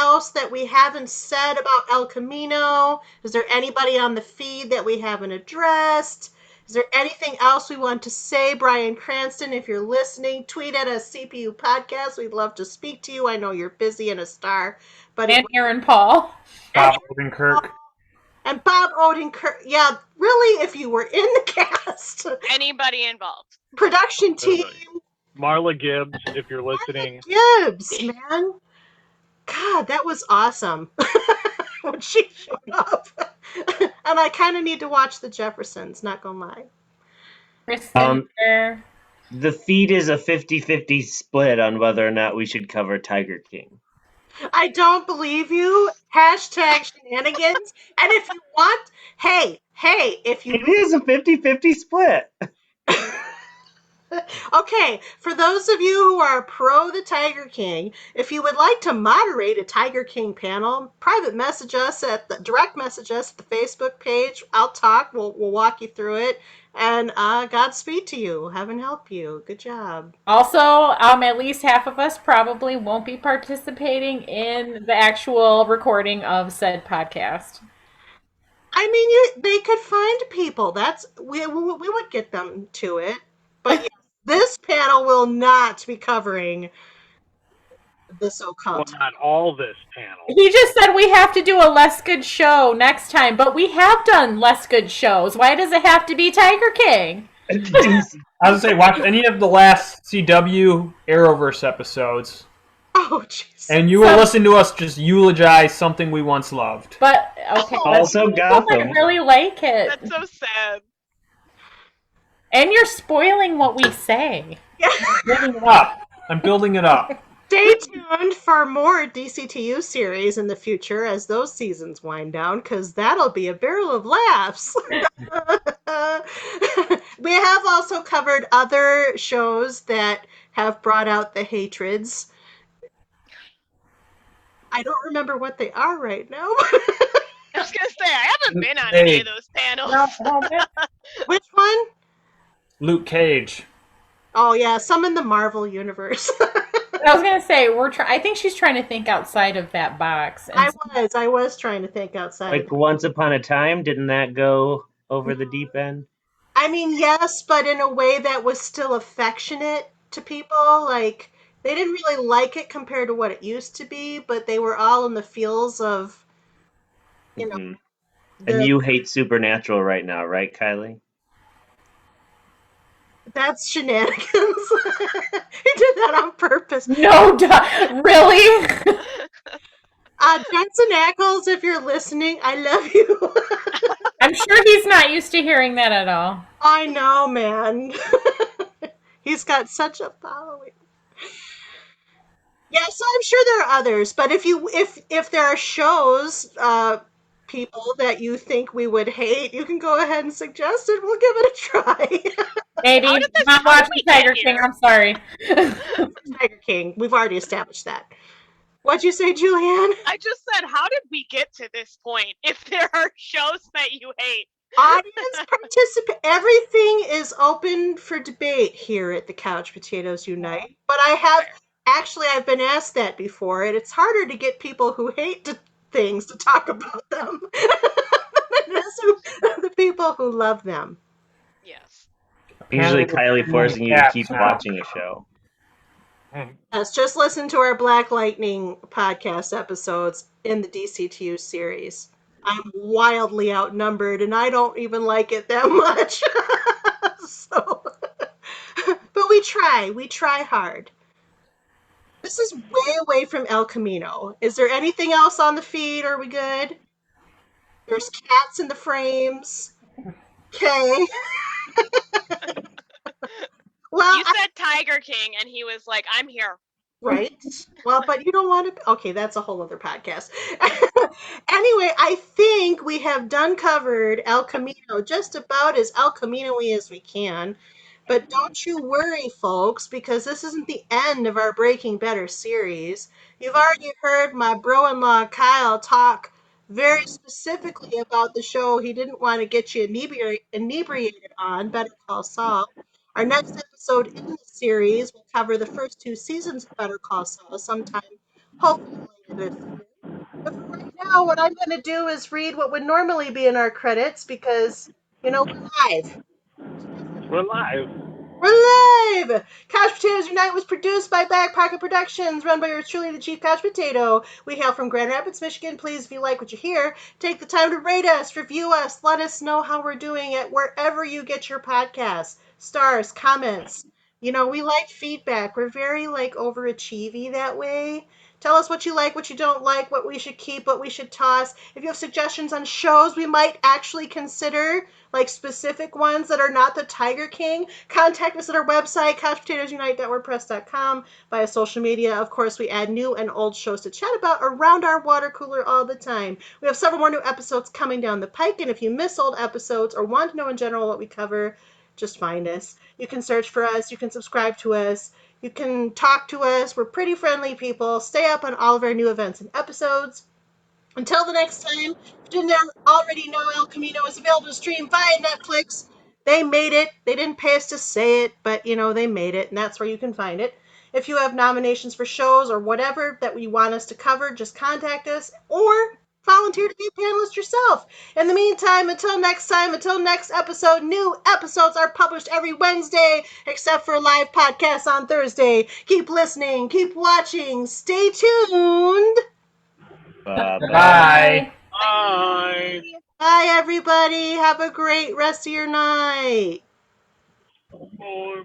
else that we haven't said about El Camino? Is there anybody on the feed that we haven't addressed? Is there anything else we want to say? Brian Cranston, if you're listening, tweet at us, CPU Podcast. We'd love to speak to you. I know you're busy and a star. But And Aaron Paul. Bob Odenkirk. And Bob Odenkirk. Yeah, really, if you were in the cast. Anybody involved. Production team. Marla Gibbs, if you're listening. Gibbs, man. God, that was awesome when she showed up. And I kind of need to watch The Jeffersons, not gonna lie. Kristen there. The feed is a 50-50 split on whether or not we should cover Tiger King. I don't believe you. Hashtag shenanigans. And if you want, hey, if you It is a 50-50 split. Okay, for those of you who are pro the Tiger King, if you would like to moderate a Tiger King panel, direct message us at the Facebook page. I'll talk. We'll walk you through it. And Godspeed to you. Heaven help you. Good job. Also, at least half of us probably won't be participating in the actual recording of said podcast. I mean, they could find people. We would get them to it. But yes, this panel will not be covering the Well, so-called. not all this panel. He just said we have to do a less good show next time, but we have done less good shows. Why does it have to be Tiger King? I was gonna say, watch any of the last CW Arrowverse episodes, Oh, jeez. and you will listen to us just eulogize something we once loved. But okay, Also I Gotham. really like it, That's so sad. and you're spoiling what we say. Building it up. I'm building it up. Stay tuned for more DCTU series in the future as those seasons wind down, because that'll be a barrel of laughs. We have also covered other shows that have brought out the hatreds. I don't remember what they are right now. I was gonna say I haven't been on any of those panels. Which one? Luke Cage. Oh yeah, some in the Marvel universe. I was gonna say I think she's trying to think outside of that box. And I was trying to think outside. Like Once Upon a Time, didn't that go over the deep end? I mean, yes, but in a way that was still affectionate to people. Like, they didn't really like it compared to what it used to be, but they were all in the feels of, Mhm. And you hate Supernatural right now, right, Kylie? That's shenanigans. He did that on purpose. no, really? Jensen Ackles, if you're listening, I love you. I'm sure he's not used to hearing that at all. I know, man. He's got such a following. Yeah, so I'm sure there are others, but if there are shows, people that you think we would hate, you can go ahead and suggest it. We'll give it a try. Maybe How did this- not how did watching we get Tiger here? King. I'm sorry. Tiger King. We've already established that. What'd you say, Julianne? I just said, how did we get to this point? If there are shows that you hate, Audience participate. Everything is open for debate here at the Couch Potatoes Unite. But I've been asked that before, and it's harder to get people who hate things to talk about them than it is the people who love them. yes. Usually Kylie forcing you to keep watching a show. Yes, just listen to our Black Lightning podcast episodes in the DCTU series. I'm wildly outnumbered, and I don't even like it that much. But we try hard. This is way away from El Camino. Is there anything else on the feed? Are we good? There's cats in the frames. Okay. Well, You said Tiger King, and he was like, I'm here. right. Well, but you don't want to. Okay, that's a whole other podcast. Anyway, I think we have covered El Camino just about as El Camino-y as we can. But don't you worry, folks, because this isn't the end of our Breaking Better series. You've already heard my bro-in-law Kyle talk very specifically about the show he didn't want to get you inebriated on, Better Call Saul. Our next episode in the series will cover the first 2 seasons of Better Call Saul sometime, hopefully later this year. But for right now, what I'm going to do is read what would normally be in our credits because, we're live. We're live. We're live! Couch Potatoes Unite was produced by Back Pocket Productions, run by yours truly, the Chief Couch Potato. We hail from Grand Rapids, Michigan. Please, if you like what you hear, take the time to rate us, review us, let us know how we're doing at wherever you get your podcasts. Stars, comments. We like feedback. We're very, overachievy that way. Tell us what you like, what you don't like, what we should keep, what we should toss. If you have suggestions on shows we might actually consider, specific ones that are not the Tiger King, contact us at our website, couchpotatoesunite.wordpress.com, via social media. Of course, we add new and old shows to chat about around our water cooler all the time. We have several more new episodes coming down the pike, and if you miss old episodes or want to know in general what we cover, just find us. You can search for us. You can subscribe to us. You can talk to us. We're pretty friendly people. Stay up on all of our new events and episodes. Until the next time, if you didn't already know, El Camino is available to stream via Netflix. They made it. They didn't pay us to say it, but they made it, and that's where you can find it. If you have nominations for shows or whatever that you want us to cover, just contact us or volunteer to be a panelist yourself. In the meantime, until next time, until next episode, new episodes are published every Wednesday, except for live podcasts on Thursday. Keep listening, keep watching, stay tuned. Bye-bye. Bye. Bye, everybody. Have a great rest of your night. Bye.